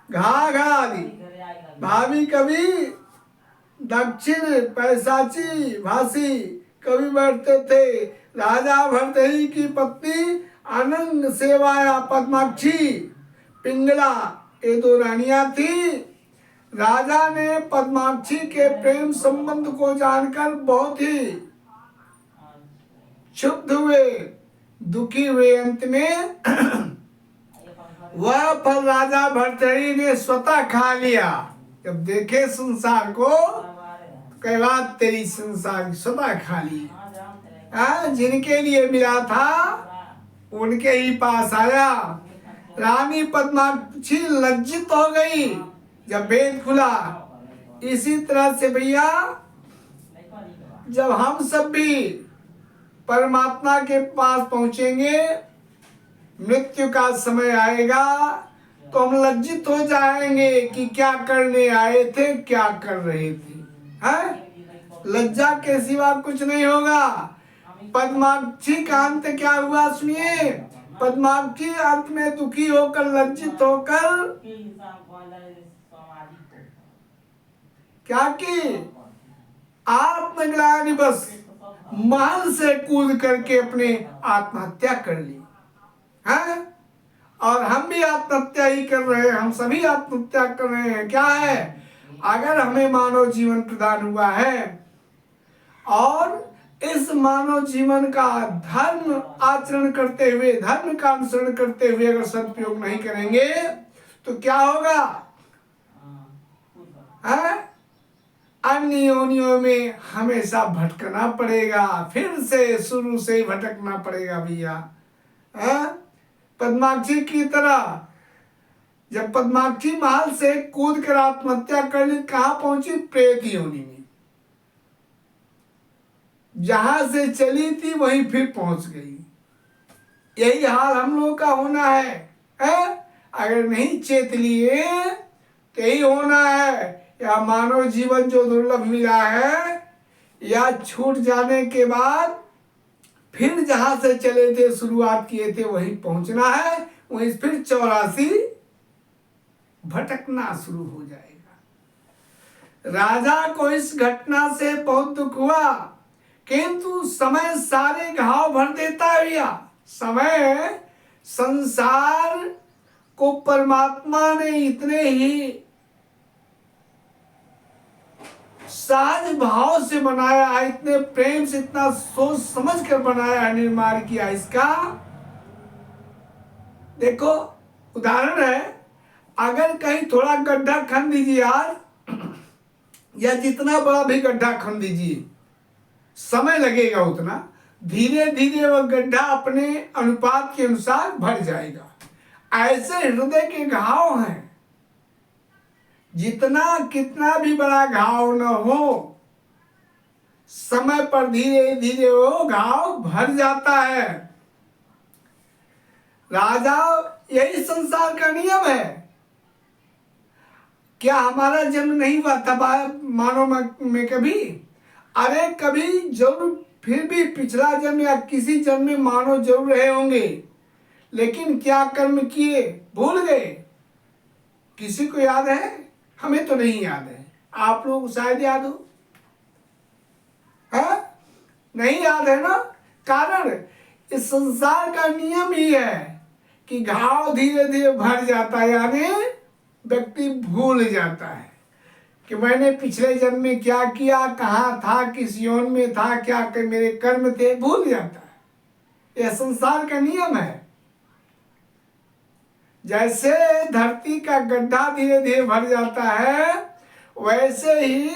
घाघादि भावी कवि दक्षिण पैसाची भाषी कवि बैठते थे। राजा भर्तृहरि की पत्नी अनंग सेवाया पद्माक्षी पिंगला, ये 2 रानियां थी। राजा ने पद्माक्षी के प्रेम संबंध को जानकर बहुत ही क्षुब्ध हुए, दुखी हुए। अंत में वह फल राजा भर्तृहरि ने स्वतः खा लिया। जब देखे संसार को, कई बात तेरी संसार स्वतः खा ली। जिनके लिए मिला था उनके ही पास आया। रानी पद्माक्षी लज्जित हो गई जब भेद खुला। इसी तरह से भैया, जब हम सब भी परमात्मा के पास पहुंचेंगे, मृत्यु का समय आएगा, तो हम लज्जित हो जाएंगे कि क्या करने आए थे, क्या कर रहे थे। लज्जा के सिवा कुछ नहीं होगा। पद्माक्षी का अंत क्या हुआ सुनिए। पद्मावती अंत में दुखी होकर, लज्जित होकर क्या की? आत्मग्लानि बस महल से कूद करके अपने आत्महत्या कर ली है। और हम भी आत्महत्या ही कर रहे हैं, हम सभी आत्महत्या कर रहे हैं। क्या है? अगर हमें मानव जीवन प्रदान हुआ है और इस मानव जीवन का धर्म आचरण करते हुए, धर्म का अनुसरण करते हुए अगर सदुपयोग नहीं करेंगे तो क्या होगा? अन्य योनियों में हमेशा भटकना पड़ेगा, फिर से शुरू से ही भटकना पड़ेगा भैया। पद्माक्षी की तरह जब पद्माक्षी महल से कूद कर आत्महत्या कर ली, कहां पहुंची? प्रेत योनि में। जहां से चली थी वहीं फिर पहुंच गई। यही हाल हम लोगों का होना है? अगर नहीं चेत लिए तो यही होना है। या मानव जीवन जो दुर्लभ मिला है, या छूट जाने के बाद फिर जहां से चले थे, शुरुआत किए थे, वहीं पहुंचना है। वहीं फिर 84 भटकना शुरू हो जाएगा। राजा को इस घटना से बहुत दुख हुआ, किंतु समय सारे घाव भर देता है भैया। समय, संसार को परमात्मा ने इतने ही सहज भाव से बनाया है, इतने प्रेम से, इतना सोच समझ कर बनाया है, निर्माण किया इसका। देखो उदाहरण है, अगर कहीं थोड़ा गड्ढा खन दीजिए यार, या जितना बड़ा भी गड्ढा खन दीजिए, समय लगेगा उतना, धीरे धीरे वह गड्ढा अपने अनुपात के अनुसार भर जाएगा। ऐसे हृदय के घाव हैं, जितना कितना भी बड़ा घाव न हो, समय पर धीरे धीरे वो घाव भर जाता है। राजा, यही संसार का नियम है। क्या हमारा जन्म नहीं हुआ था मानव में कभी? अरे कभी जरूर, फिर भी पिछला जन्म या किसी जन्म में मानव जरूर रहे होंगे, लेकिन क्या कर्म किए भूल गए। किसी को याद है? हमें तो नहीं याद है, आप लोगों को शायद याद हो। है? नहीं याद है ना? कारण इस संसार का नियम ही है कि घाव धीरे धीरे भर जाता है, यानी व्यक्ति भूल जाता है कि मैंने पिछले जन्म में क्या किया, कहाँ था, किस यौन में था, क्या मेरे कर्म थे, भूल जाता है। यह संसार का नियम है। जैसे धरती का गड्ढा धीरे धीरे भर जाता है, वैसे ही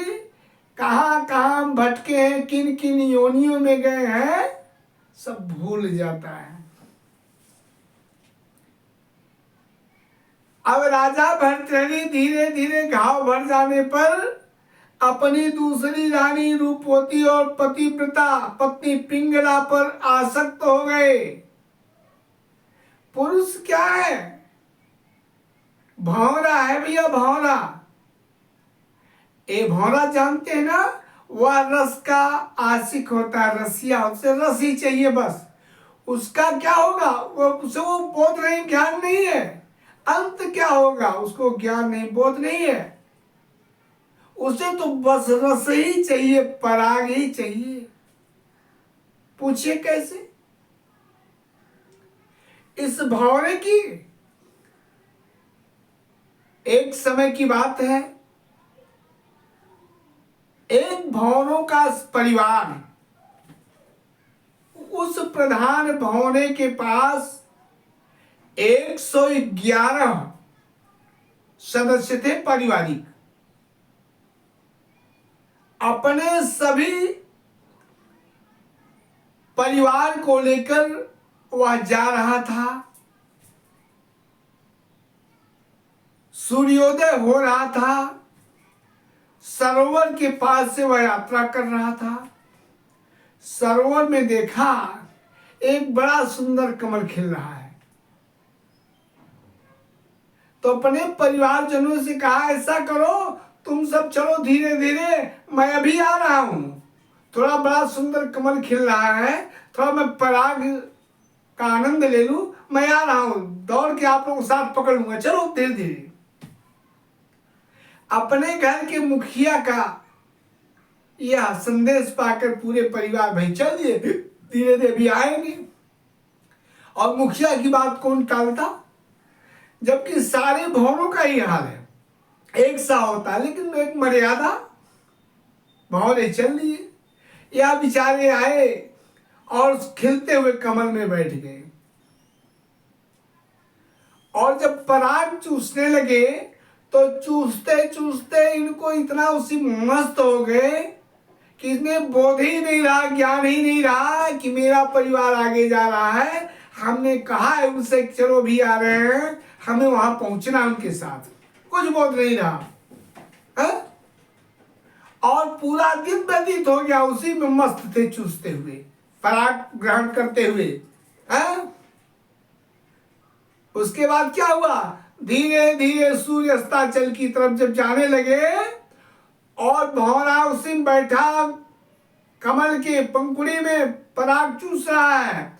कहाँ कहाँ हम भटके हैं, किन किन योनियों में गए हैं, सब भूल जाता है। अब राजा भर्तृहरि धीरे धीरे घाव भर जाने पर अपनी दूसरी रानी रूपवती और पतिव्रता पत्नी पिंगला पर आसक्त हो गए। पुरुष क्या है? भौरा है भैया, भौरा। ये भौरा जानते हैं ना? वह रस का आशिक होता है, रसिया, उसे रस ही चाहिए बस। उसका क्या होगा? उसे वो बोध नहीं, ज्ञान नहीं है। अंत क्या होगा? उसको ज्ञान नहीं, बोध नहीं है। उसे तो बस रस ही चाहिए, पराग ही चाहिए। पूछिए कैसे? इस भौरे की एक समय की बात है, एक भौरों का परिवार, उस प्रधान भौरे के पास 111 सदस्य थे पारिवारिक। अपने सभी परिवार को लेकर वह जा रहा था। सूर्योदय हो रहा था, सरोवर के पास से वह यात्रा कर रहा था। सरोवर में देखा एक बड़ा सुंदर कमल खिल रहा है, तो अपने परिवारजनों से कहा, ऐसा करो तुम सब चलो धीरे धीरे, मैं अभी आ रहा हूं। थोड़ा बड़ा सुंदर कमल खिल रहा है, थोड़ा मैं पराग का आनंद ले लूं, मैं आ रहा हूं, दौड़ के आप लोगों को साथ पकड़ लूंगा, चलो धीरे धीरे। अपने घर के मुखिया का यह संदेश पाकर पूरे परिवार भाई चलिए धीरे धीरे भी आएंगे। और मुखिया की बात कौन टालता, जबकि सारे भवनों का ही हाल है, एक सा होता है, लेकिन एक मर्यादा भवन चल रही है। यह बेचारे आए और खिलते हुए कमल में बैठ गए, और जब पराग चूसने लगे तो चूसते चूसते इनको इतना उसी मस्त हो गए कि इन्हें बोध ही नहीं रहा, ज्ञान ही नहीं रहा कि मेरा परिवार आगे जा रहा है। हमने कहा है उनसे चलो भी आ रहे हैं, हमें वहां पहुंचना उनके साथ, कुछ बोध नहीं रहा है? और पूरा दिन व्यतीत हो गया उसी में मस्त थे, चूसते हुए, पराग ग्रहण करते हुए है? उसके बाद क्या हुआ, धीरे धीरे सूर्य अस्ताचल की तरफ जब जाने लगे और भंवरा उसी में बैठा कमल के पंखुड़ी में पराग चूस रहा है,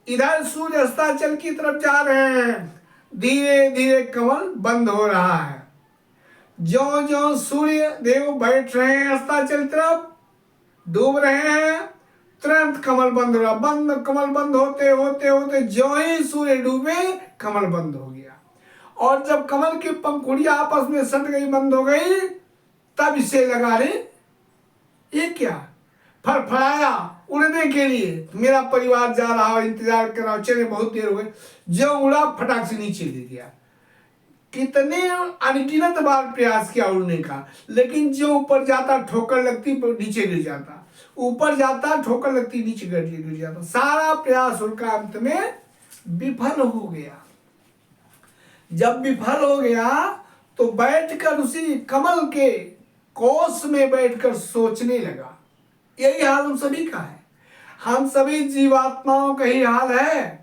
इधर सूर्य अस्ताचल की तरफ जा रहे हैं, धीरे धीरे कमल बंद हो रहा है। ज्यो ज्यो सूर्य देव बैठ रहे हैं अस्ताचल तरफ, डूब रहे हैं, तुरंत कमल बंद हो रहा, कमल बंद होते होते होते ज्यो ही सूर्य डूबे कमल बंद हो गया। और जब कमल की पंखुड़ियां आपस में सट गई, बंद हो गई, तब इसे लगा रे ये क्या, फड़फड़ाया उड़ने के लिए, मेरा परिवार जा रहा है, इंतजार कर रहा, चले बहुत देर हो गई, जो उड़ा फटाक से नीचे गिर गया। कितने अनगिनत बार प्रयास किया उड़ने का, लेकिन जो ऊपर जाता ठोकर लगती नीचे गिर जाता, ऊपर जाता ठोकर लगती नीचे गिर जाता, सारा प्रयास उनका अंत में विफल हो गया। जब विफल हो गया तो बैठकर उसी कमल के कोष में बैठकर सोचने लगा। यही हाल हम सभी का है, हम सभी जीवात्माओं का ही हाल है?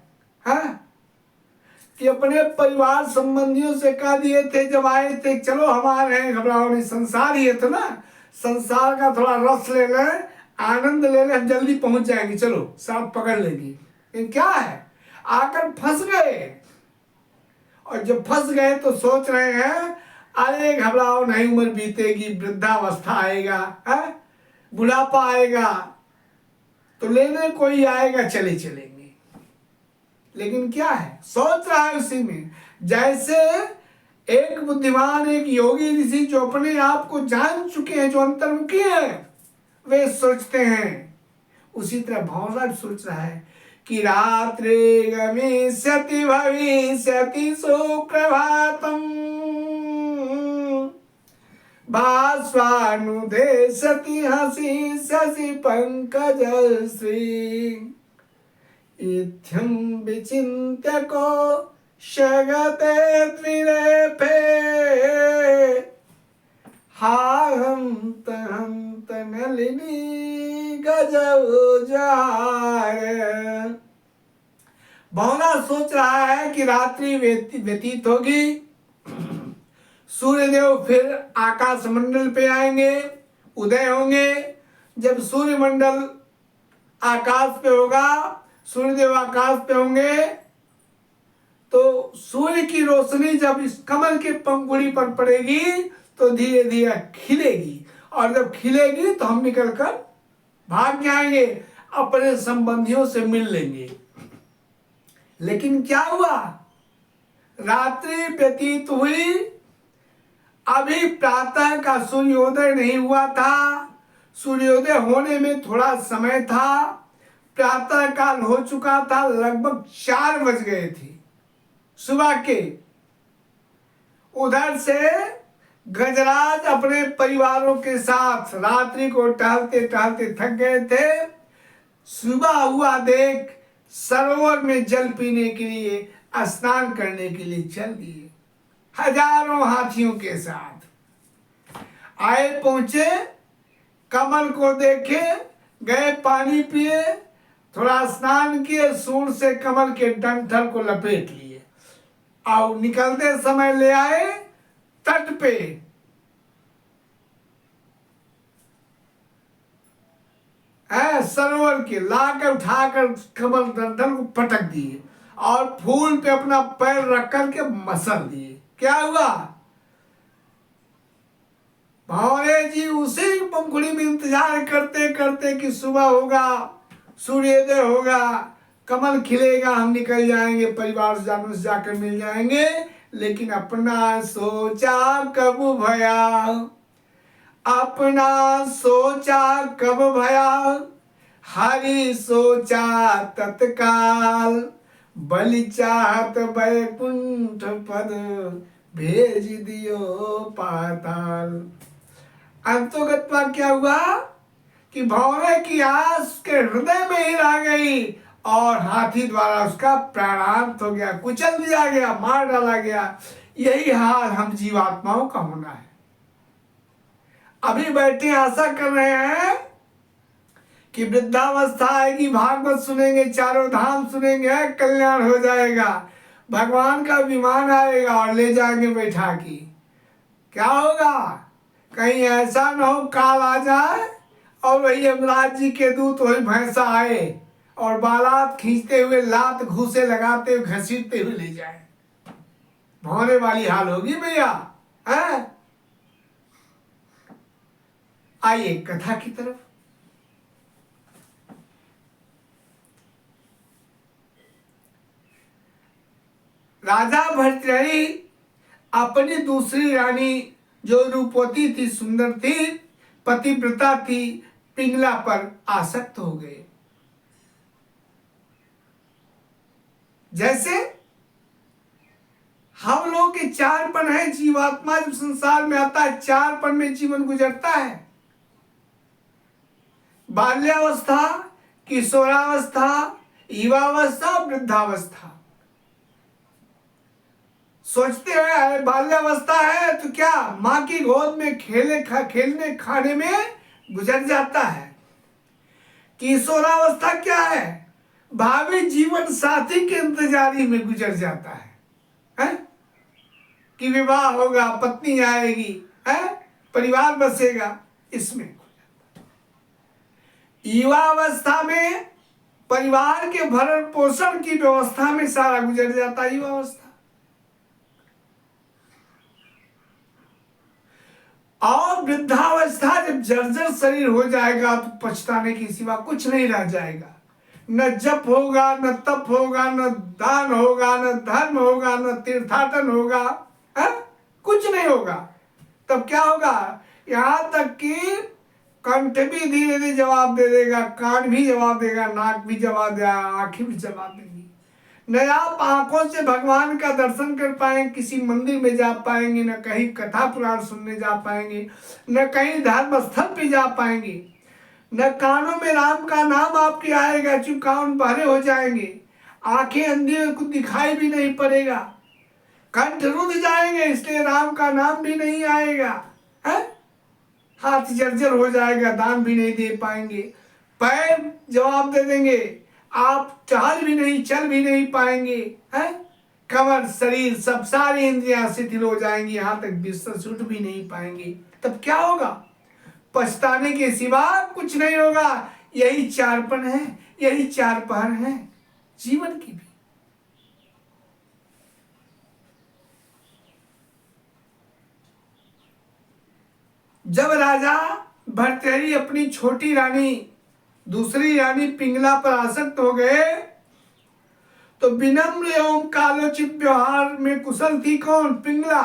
कि अपने परिवार संबंधियों से कह दिए थे जब आए थे, चलो हम आ रहे हैं, घबराओ नहीं, संसार ही है तो ना, संसार का थोड़ा रस ले लें, आनंद ले लें, हम जल्दी पहुंच जाएंगे, चलो साथ पकड़ लेंगे। लेकिन क्या है, आकर फंस गए, और जब फंस गए तो सोच रहे हैं अरे घबराओ नहीं, उम्र बीतेगी, वृद्धावस्था आएगा, है बुढ़ापा आएगा तो लेने कोई आएगा, चले चलेंगे। लेकिन क्या है, सोच रहा है उसी में, जैसे एक बुद्धिमान, एक योगी ऋषि जो अपने आप को जान चुके हैं, जो अंतर्मुखी हैं, वे सोचते हैं, उसी तरह भंवरा सोच रहा है कि रात्रि गमिष्यति भविष्यति सुप्रभातम् भास्वानुदेशति हसि शशि पंकजश्री इत्थं विचिन्त्य को शगते द्विरेफे हंत हंत नलिनी गजउजार। भंवरा सोच रहा है कि रात्रि व्यतीत होगी, सूर्यदेव फिर आकाश मंडल पे आएंगे, उदय होंगे। जब सूर्य मंडल आकाश पे होगा, सूर्यदेव आकाश पे होंगे, तो सूर्य की रोशनी जब इस कमल के पंखुड़ी पर पड़ेगी तो धीरे धीरे खिलेगी, और जब खिलेगी तो हम निकलकर भाग जाएंगे, अपने संबंधियों से मिल लेंगे। लेकिन क्या हुआ, रात्रि व्यतीत हुई, अभी प्रातः का सूर्योदय नहीं हुआ था, सूर्योदय होने में थोड़ा समय था, प्रातः काल हो चुका था, लगभग 4 बज गए थे सुबह के। उधर से गजराज अपने परिवारों के साथ रात्रि को टहलते टहलते थक गए थे, सुबह हुआ देख सरोवर में जल पीने के लिए, स्नान करने के लिए चल दिए, हजारों हाथियों के साथ आए, पहुंचे, कमल को देखे, गए पानी पिए, थोड़ा स्नान किए, सूंड से कमल के डंठल को लपेट लिए, और निकलते समय ले आए तट पे। सरोवर के लाकर उठाकर कमल दंडल को पटक दिए और फूल पे अपना पैर रख करके मसल दिए। क्या हुआ? भंवरे जी उसी पंखुड़ी में इंतजार करते करते कि सुबह होगा, सूर्योदय होगा, कमल खिलेगा, हम निकल जाएंगे, परिवार जानों से जाकर मिल जाएंगे। लेकिन अपना सोचा कब भया, अपना सोचा कब भया, हरि सोचा तत्काल, बलि चाहत बैकुंठ पद, भेज दियो पाताल। अंतोगत्वा क्या हुआ कि भंवरे की आस के हृदय में ही रह गई और हाथी द्वारा उसका प्राणांत हो गया, कुचल दिया गया, मार डाला गया। यही हाल हम जीवात्माओं का होना है। अभी बैठे आशा कर रहे हैं कि वृद्धावस्था आएगी, भागवत सुनेंगे, चारों धाम सुनेंगे, कल्याण हो जाएगा, भगवान का विमान आएगा और ले जाएंगे बैठा की। क्या होगा? कहीं ऐसा न हो काल आ जाए और वही यमराज जी के दूत वही भैंसा आए और बालात खींचते हुए, लात घूसे लगाते हुए, घसीटते हुए ले जाए। भौरे वाली हाल होगी भैया। है? आइए कथा की तरफ। राजा भर्तृहरि अपनी दूसरी रानी जो रूपवती थी, सुंदर थी, पतिव्रता थी, पिंगला पर आसक्त हो गए। जैसे हम लोग के चारपन है, जीवात्मा जब संसार में आता है चारपन में जीवन गुजरता है। बाल्यावस्था, किशोरावस्था, युवावस्था, वृद्धावस्था। सोचते हैं बाल्यावस्था है तो क्या माँ की गोद में खेलने खाने में गुजर जाता है। किशोरावस्था क्या है? भावी जीवन साथी के इंतजारी में गुजर जाता है? कि विवाह होगा, पत्नी आएगी, है, परिवार बसेगा, इसमें। युवावस्था में परिवार के भरण पोषण की व्यवस्था में सारा गुजर जाता है युवावस्था। और वृद्धावस्था जब जर्जर शरीर हो जाएगा तो पछताने की सिवा कुछ नहीं रह जाएगा। न जप होगा, न तप होगा, न दान होगा, न धर्म होगा, न तीर्थाटन होगा, है? कुछ नहीं होगा। तब क्या होगा? यहां तक कि कंठ भी धीरे धीरे जवाब दे देगा, कान भी जवाब देगा, नाक भी जवाब देगा, आंखें भी जवाब देंगी। न आप आंखों से भगवान का दर्शन कर पाएंगे, किसी मंदिर में जा पाएंगे, न कहीं कथा पुराण सुनने जा पाएंगे, न कहीं धर्म स्थल पे जा पाएंगे, न कानों में राम का नाम आपके आएगा, चूंकि कान बहरे हो जाएंगे, आंखें अंधी कुछ दिखाई भी नहीं पड़ेगा, कंठ रुध जाएंगे इसलिए राम का नाम भी नहीं आएगा, है? हाथ जर्जर हो जाएगा, दान भी नहीं दे पाएंगे, पैर जवाब दे देंगे, आप टहल भी नहीं, चल भी नहीं पाएंगे, है? कमर, शरीर, सब सारी इंद्रियां शिथिल हो जाएंगी, यहाँ तक बिस्तर सुट भी नहीं पाएंगे। तब क्या होगा? पछताने के सिवा कुछ नहीं होगा। यही चारपन है, यही चार पहर है जीवन की भी। जब राजा भर्तृहरि अपनी छोटी रानी, दूसरी रानी पिंगला पर आसक्त हो गए तो विनम्र एवं कालोचित व्यवहार में कुशल थी कौन? पिंगला।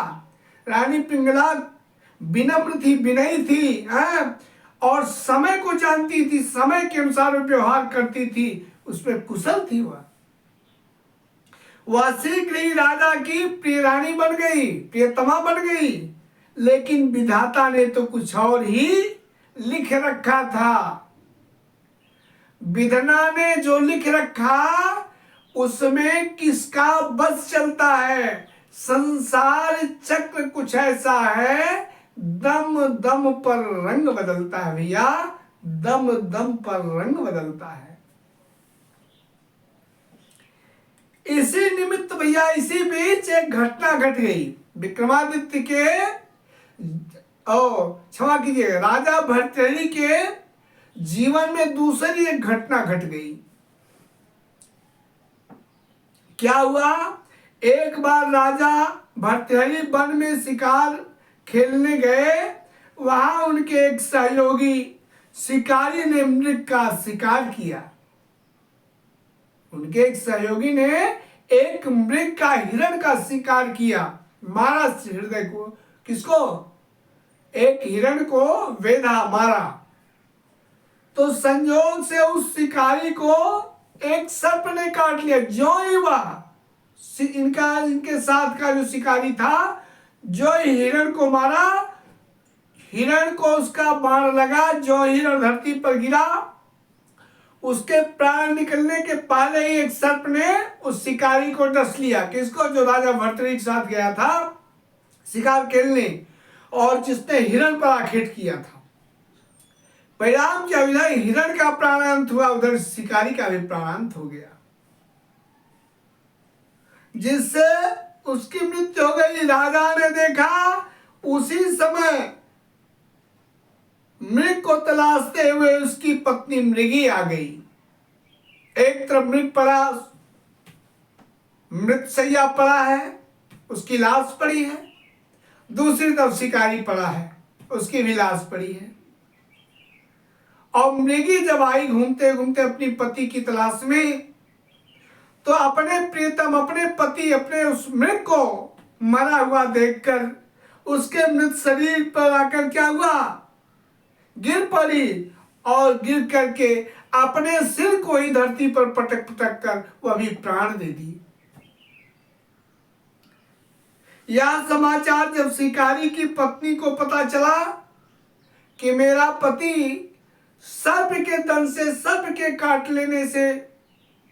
रानी पिंगला विनम्र थी, विनयी थी, है? और समय को जानती थी, समय के अनुसार व्यवहार करती थी, उसमें कुशल थी। वह शीघ्र ही राजा की प्रिय रानी बन गई, प्रियतमा बन गई। लेकिन विधाता ने तो कुछ और ही लिख रखा था। विधना ने जो लिख रखा उसमें किसका बस चलता है? संसार चक्र कुछ ऐसा है, दम दम पर रंग बदलता है भैया, दम दम पर रंग बदलता है। इसी निमित्त भैया इसी बीच एक घटना घट गई। विक्रमादित्य के क्षमा कीजिए, राजा भर्तृहरि के जीवन में दूसरी एक घटना घट गई। क्या हुआ? एक बार राजा भर्तृहरि वन में शिकार खेलने गए। वहां उनके एक सहयोगी शिकारी ने मृग का शिकार किया। उनके एक सहयोगी ने एक मृग का, हिरण का शिकार किया, मारा हृदय को। किसको? एक हिरण को वेधा, मारा। तो संयोग से उस शिकारी को एक सर्प ने काट लिया। जो ही वह इनके साथ का जो शिकारी था, जो हिरण को मारा, हिरण को उसका बाण लगा। जो हिरण धरती पर गिरा, उसके प्राण निकलने के पहले ही एक सर्प ने उस शिकारी को डस लिया। किसको? जो राजा भर्तृहरि के साथ गया था शिकार खेलने और जिसने हिरण पर आखेट किया था। परिणाम क्या हुआ? हिरण का प्राणांत हुआ, उधर शिकारी का भी प्राणांत हो गया, जिससे उसकी मृत्यु हो गई। राजा ने देखा, उसी समय मृग को तलाशते हुए उसकी पत्नी मृगी आ गई। एक तरफ मृग पड़ा, मृतशैया पड़ा है, उसकी लाश पड़ी है। दूसरी तरफ शिकारी पड़ा है, उसकी भी लाश पड़ी है। और मृगी जब आई घूमते घूमते अपनी पति की तलाश में, तो अपने प्रियतम, अपने पति, अपने उस मृग को मरा हुआ देखकर उसके मृत शरीर पर आकर क्या हुआ? गिर पड़ी और गिर करके अपने सिर को ही धरती पर पटक पटक कर वह भी प्राण दे दी। यह समाचार जब शिकारी की पत्नी को पता चला कि मेरा पति सर्प के दंश से, सर्प के काट लेने से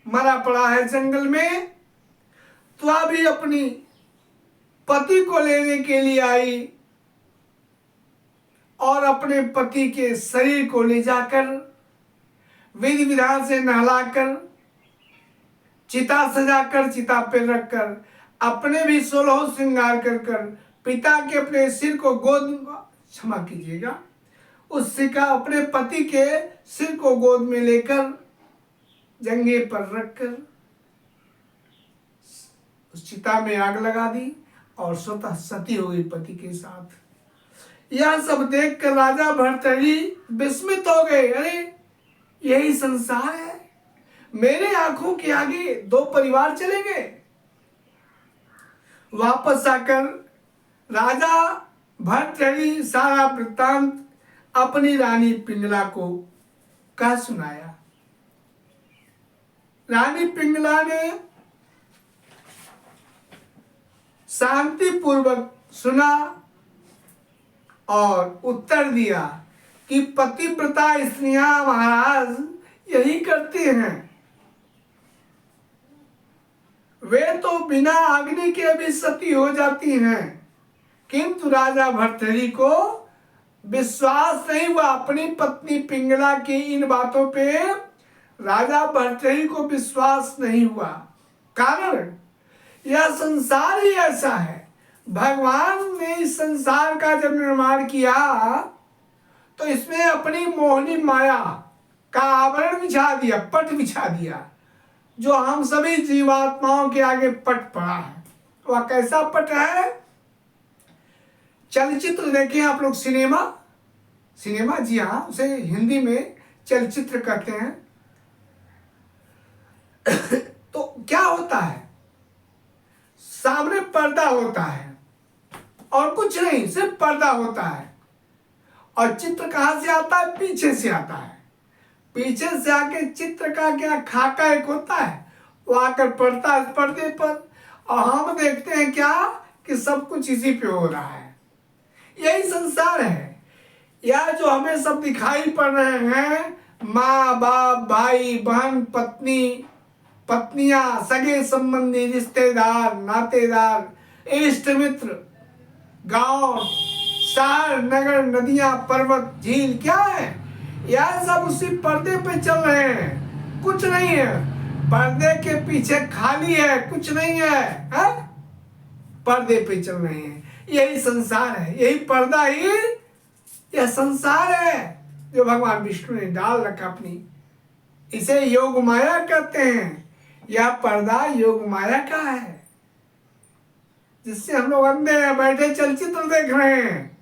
मरा पड़ा है जंगल में, तो अभी अपनी पति को लेने के लिए आई और अपने पति के शरीर को ले जाकर विधि विधान से नहलाकर, चिता सजाकर, चिता पर रखकर, अपने भी 16 श्रृंगार कर कर, पिता के अपने सिर को गोद, क्षमा कीजिएगा, उस सिका अपने पति के सिर को गोद में लेकर जंघे पर रखकर उस चिता में आग लगा दी और स्वतः सती हो गई पति के साथ। यह सब देखकर राजा भर्तृहरि विस्मित हो गए। अरे यही संसार है, मेरे आंखों के आगे दो परिवार चले गए। वापस आकर राजा भर्तृहरि सारा वृत्तांत अपनी रानी पिंगला को कह सुनाया। रानी पिंगला ने शांति पूर्वक सुना और उत्तर दिया कि पतिव्रता स्त्रियां महाराज यही करती हैं। वे तो बिना अग्नि के भी सती हो जाती हैं, किंतु राजा भर्तृहरि को विश्वास नहीं हुआ। अपनी पत्नी पिंगला की इन बातों पे राजा भर्तृहरि को विश्वास नहीं हुआ। कारण यह संसार ही ऐसा है। भगवान ने इस संसार का जब निर्माण किया तो इसमें अपनी मोहनी माया का आवरण बिछा दिया, पट बिछा दिया, जो हम सभी जीवात्माओं के आगे पट पड़ा है। वह कैसा पट है? चलचित्र देखें आप लोग, सिनेमा, जी हाँ, उसे हिंदी में चलचित्र कहते हैं। तो क्या होता है? सामने पर्दा होता है और कुछ नहीं, सिर्फ पर्दा होता है। और चित्र कहाँ से आता है? पीछे से आता है। पीछे से आके चित्र का क्या खाका एक होता है, वो आकर पड़ता है पर्दे पर, और हम देखते हैं क्या कि सब कुछ इसी पे हो रहा है। यही संसार है। यह जो हमें सब दिखाई पड़ रहे हैं, माँ बाप, भाई बहन, पत्नी, पत्नियां, सगे संबंधी, रिश्तेदार, नातेदार, इष्ट मित्र, गांव, शहर, नगर, नदियां, पर्वत, झील, क्या है? यह सब उसी पर्दे पे चल रहे हैं, कुछ नहीं है। पर्दे के पीछे खाली है, कुछ नहीं है, पर्दे पे चल रहे हैं। यही संसार है, यही पर्दा ही यह संसार है। जो भगवान विष्णु ने डाल रखा अपनी, इसे योग माया कहते हैं। यह पर्दा योग माया का है, जिससे हम लोग अंधे हैं, बैठे चलचित्र देख रहे हैं,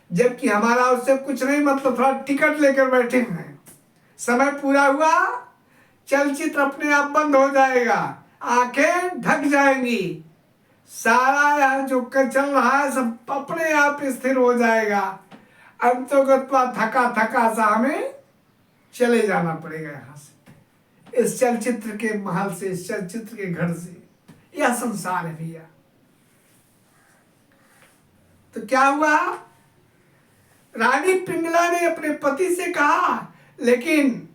जबकि हमारा उससे कुछ नहीं मतलब, थोड़ा टिकट लेकर बैठे हैं। समय पूरा हुआ, चलचित्र अपने आप बंद हो जाएगा, आंखें ढक जाएंगी, सारा यह जो चल रहा है सब अपने आप स्थिर हो जाएगा। अंतोगत्वा थका थका सा हमें चले जाना पड़ेगा यहाँ से, इस चलचित्र के महल से, इस चलचित्र के घर से। यह संसार है भैया। तो क्या हुआ, रानी पिंगला ने अपने पति से कहा, लेकिन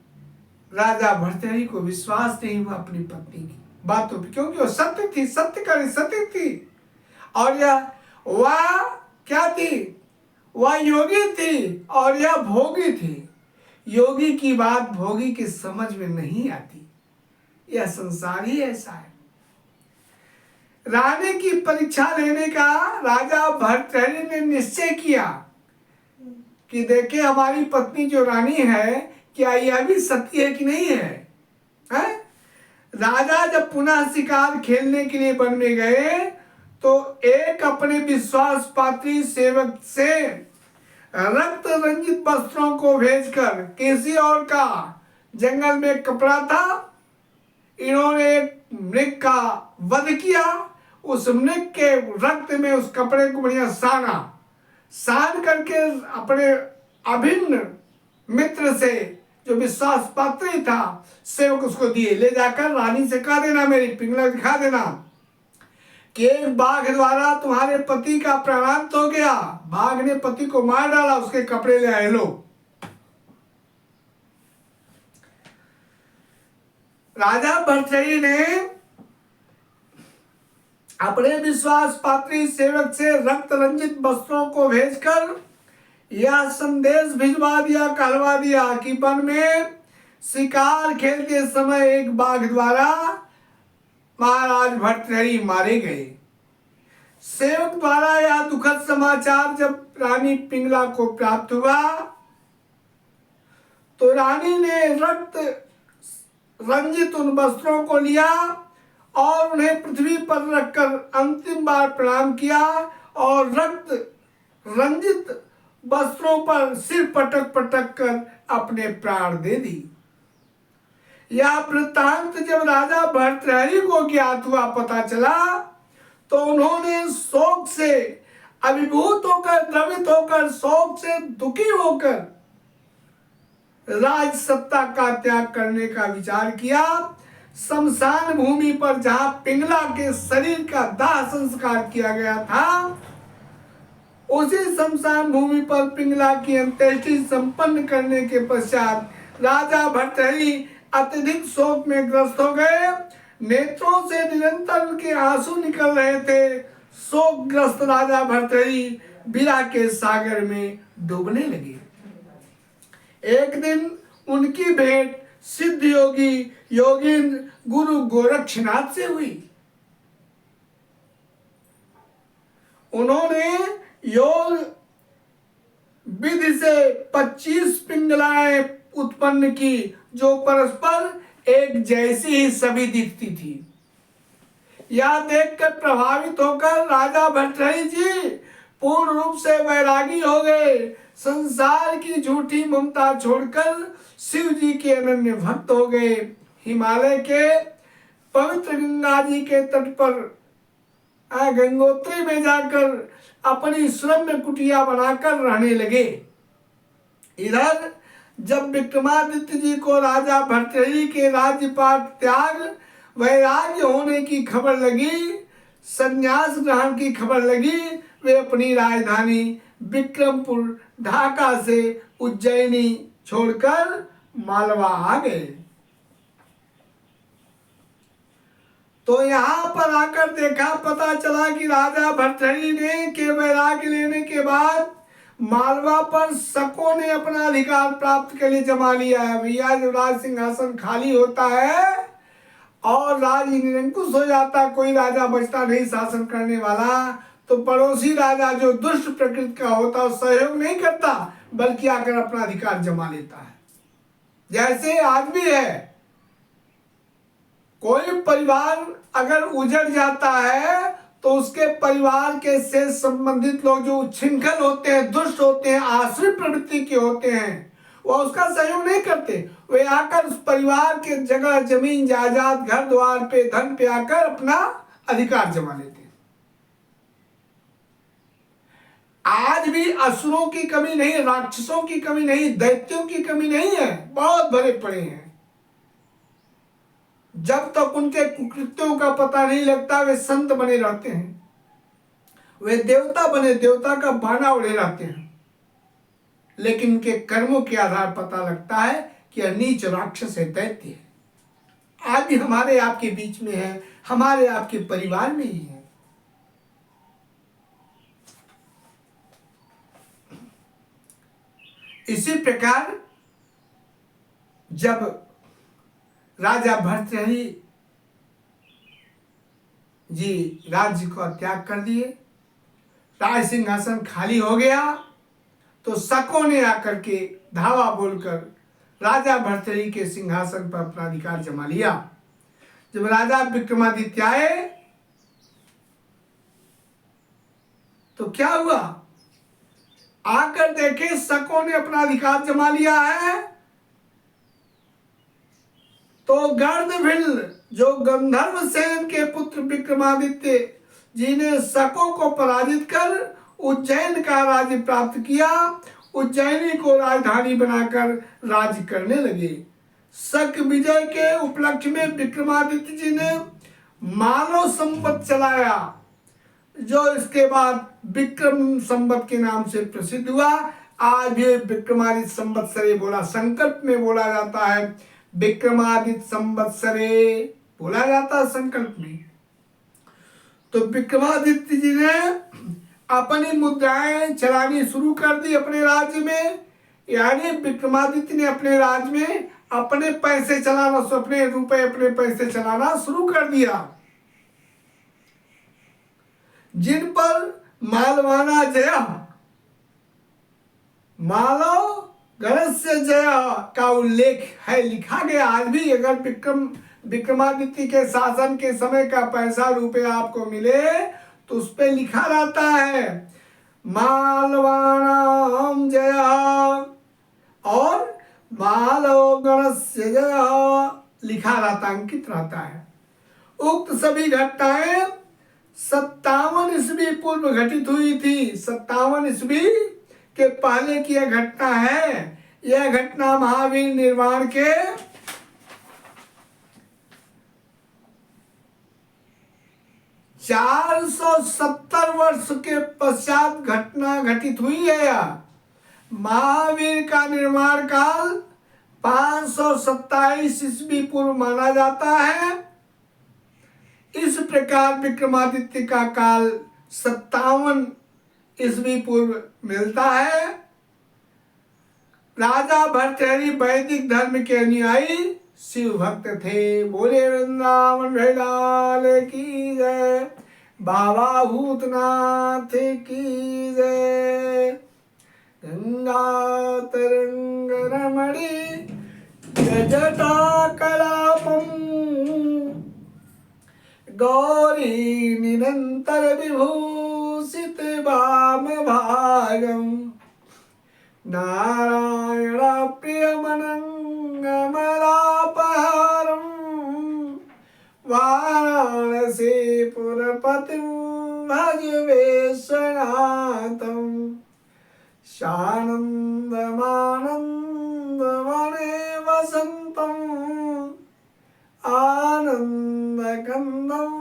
राजा भर्तृहरि को विश्वास नहीं हुआ अपनी पत्नी की बातों पर, क्योंकि वो सत्य थी, सत्य थी। और यह वह क्या थी, वह योगी थी और यह भोगी थी। योगी की बात भोगी की समझ में नहीं आती, यह संसार ही ऐसा है। रानी की परीक्षा लेने का राजा भर्तृहरि ने निश्चय किया कि देखे हमारी पत्नी जो रानी है, क्या यह भी सत्य है कि नहीं है, हैं? राजा जब पुनः शिकार खेलने के लिए वन में गए तो एक अपने विश्वास पात्री सेवक से रक्त रंजित वस्त्रों को भेजकर, किसी और का जंगल में कपड़ा था, इन्होंने एक मृग का वध किया, उस मृग के रक्त में उस कपड़े को बढ़िया सान करके अपने अभिन्न मित्र से जो विश्वास पात्र था सेवक उसको दिए। ले जाकर रानी से कह देना, मेरी पिंगला दिखा देना कि एक बाघ द्वारा तुम्हारे पति का प्राणांत हो गया, बाघ ने पति को मार डाला, उसके कपड़े ले आए लो। राजा भर्तृहरि ने अपने विश्वास पात्री सेवक से रक्त रंजित वस्त्रों को भेजकर यह संदेश भिजवा दिया, कहलवा दिया कि वन में शिकार खेलते समय एक बाघ द्वारा महाराज भर्तृहरि मारे गए। सेवक द्वारा यह दुखद समाचार जब रानी पिंगला को प्राप्त हुआ तो रानी ने रक्त रंजित उन वस्त्रों को लिया और उन्हें पृथ्वी पर रखकर अंतिम बार प्रणाम किया और रक्त रंजित वस्त्रों पर सिर पटक पटक कर अपने प्राण दे दी। यह वृत्तांत जब राजा भर्तृहरि को ज्ञात हुआ, पता चला, तो उन्होंने शोक से अभिभूत होकर, द्रवित होकर, शोक से दुखी होकर राज सत्ता का त्याग करने का विचार किया। शमशान भूमि पर जहां पिंगला के शरीर का दाह संस्कार किया गया था, उसी शमशान भूमि पर पिंगला की अंत्येष्टि संपन्न करने के पश्चात राजा भर्तृहरि अत्यधिक शोक में ग्रस्त हो गए। नेत्रों से निरंतर उनके आंसू निकल रहे थे। शोकग्रस्त राजा भर्तृहरि विरह के सागर में डूबने लगे। एक दिन उनकी भेंट सिद्ध योगी योगींद्र गुरु गोरक्षनाथ से हुई। उन्होंने योग विधि से 25 पिंगलाएं उत्पन्न की जो परस्पर एक जैसी ही सभी दिखती थी। यह देखकर प्रभावित होकर राजा भर्तृहरि जी पूर्ण रूप से वैरागी हो गए। संसार की झूठी ममता छोड़कर शिव जी के अनन्य भक्त हो गए। हिमालय के पवित्र गंगा जी के तट पर गंगोत्री में जाकर अपनी श्रम्य कुटिया बनाकर रहने लगे। इधर जब विक्रमादित्य जी को राजा भर्तृहरि के राज्यपाट त्याग वैराग्य होने की खबर लगी, संन्यास ग्रहण की खबर लगी, वे अपनी राजधानी विक्रमपुर ढाका से उज्जैनी छोड़कर मालवा आ गए। तो यहाँ पर आकर देखा, पता चला कि राजा भर्तृहरि ने के वैराग्य लेने के बाद मालवा पर शकों ने अपना अधिकार प्राप्त के लिए जमा लिया है। भैया जब राज सिंहासन खाली होता है और राज निरंकुश हो जाता, कोई राजा बचता नहीं शासन करने वाला, तो पड़ोसी राजा जो दुष्ट प्रकृति का होता है सहयोग नहीं करता, बल्कि आकर अपना अधिकार जमा लेता है। जैसे आज भी है, कोई परिवार अगर उजड़ जाता है तो उसके परिवार के से संबंधित लोग जो उच्छृंखल होते हैं, दुष्ट होते हैं, आश्रित प्रवृत्ति के होते हैं, वह उसका सहयोग नहीं करते। वे आकर उस परिवार के जगह, जमीन जायदाद, घर द्वार पे, धन पे आकर अपना अधिकार जमा लेते हैं। आज भी असुरों की कमी नहीं, राक्षसों की कमी नहीं, दैत्यों की कमी नहीं है, बहुत भरे पड़े हैं। जब तक उनके कुकृत्यों का पता नहीं लगता वे संत बने रहते हैं, वे देवता बने, देवता का बाना उड़े रहते हैं, लेकिन उनके कर्मों के आधार पता लगता है कि यह नीच राक्षस है, दैत्य है। आज भी हमारे आपके बीच में है, हमारे आपके परिवार में ही है। इसी प्रकार जब राजा भर्तृहरि जी राज्य को त्याग कर दिए, राज सिंहासन खाली हो गया, तो शकों ने आकर के धावा बोलकर राजा भर्तृहरि के सिंहासन पर अपना अधिकार जमा लिया। जब राजा विक्रमादित्य आए तो क्या हुआ, आकर देखे शकों ने अपना अधिकार जमा लिया है, तो गर्दभिल जो गंधर्व सेन के पुत्र विक्रमादित्य जी ने शकों को पराजित कर उज्जैन का राज्य प्राप्त किया, उज्जैनी को राजधानी बनाकर राज्य करने लगे। शक विजय के उपलक्ष्य में विक्रमादित्य जी ने मानव संवत चलाया, जो इसके बाद विक्रम संवत के नाम से प्रसिद्ध हुआ। आज भी विक्रमादित्य संवत्सरे बोला, संकल्प में बोला जाता है, विक्रमादित्य संवत्सरे बोला जाता है संकल्प में। तो विक्रमादित्य जी ने अपनी मुद्राएं चलानी शुरू कर दी अपने राज्य में, यानी विक्रमादित्य ने अपने राज्य में अपने पैसे चलाना, अपने रुपए, अपने पैसे चलाना शुरू कर दिया, जिन पर मालवाना जय, मालव गणस्य जय का उल्लेख है, लिखा गया। आज भी अगर विक्रमादित्य के शासन के समय का पैसा, रुपया आपको मिले तो उस पे लिखा रहता है मालवानाम जय और मालव गणस्य जय लिखा रहता, अंकित रहता है। उक्त सभी घटनाएं 57 ईस्वी पूर्व घटित हुई थी। 57 ईस्वी के पहले की यह घटना है। यह घटना महावीर निर्वाण के 470 वर्ष के पश्चात घटना घटित हुई है। महावीर का निर्माण काल 527 ईस्वी पूर्व माना जाता है। इस प्रकार विक्रमादित्य का काल 57 ईस्वी पूर्व मिलता है। राजा भर्तृहरि वैदिक धर्म के अनुयायी शिव भक्त थे। बोले वृंदावन लाल की जय, बाबा भूतनाथ की जय। गंगा तरंग रमणी जटा कलापम, गौरी निरंतर विभूषित वाम भागम, नारायण प्रियमनंगमलापहारम, वाराणसी पुरपतिं भज विश्वनाथं, सानन्दमानन्दवने वसन्तं, आनन्दकन्दं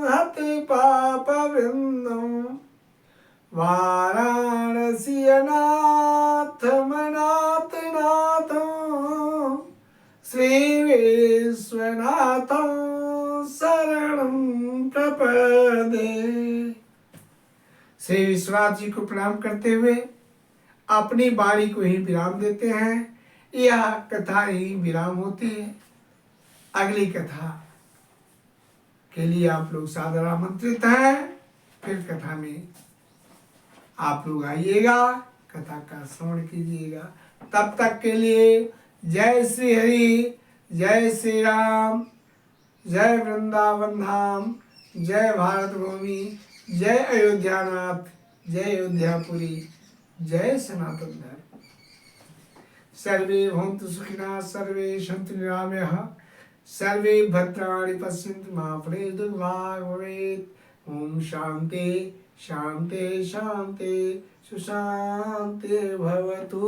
हति पापवृन्दं, वाराणसी अनाथ मनाथ नाथं, श्री विश्वनाथं शरणं प्रपदे। श्री विश्वनाथ जी को प्रणाम करते हुए अपनी वाणी को ही विराम देते हैं। यह कथा ही विराम होती है। अगली कथा के लिए आप लोग सादर आमंत्रित हैं। फिर कथा में आप लोग आइएगा, कथा का श्रवण कीजिएगा। तब तक के लिए जय श्री हरि, जय श्री राम, जय वृंदावन धाम, जय भारत भूमि, जय अयोध्यानाथ, जय अयोध्यापुरी, जय सनातन धर्म। सर्वे भवन्तु सुखिनः, सर्वे सन्तु निरामयाः, सर्वे भद्राणि पश्यन्तु मा फलेषु दुर्भाग्यं भवेत्। ओम शांति शांति शांति सुशांति भवतु।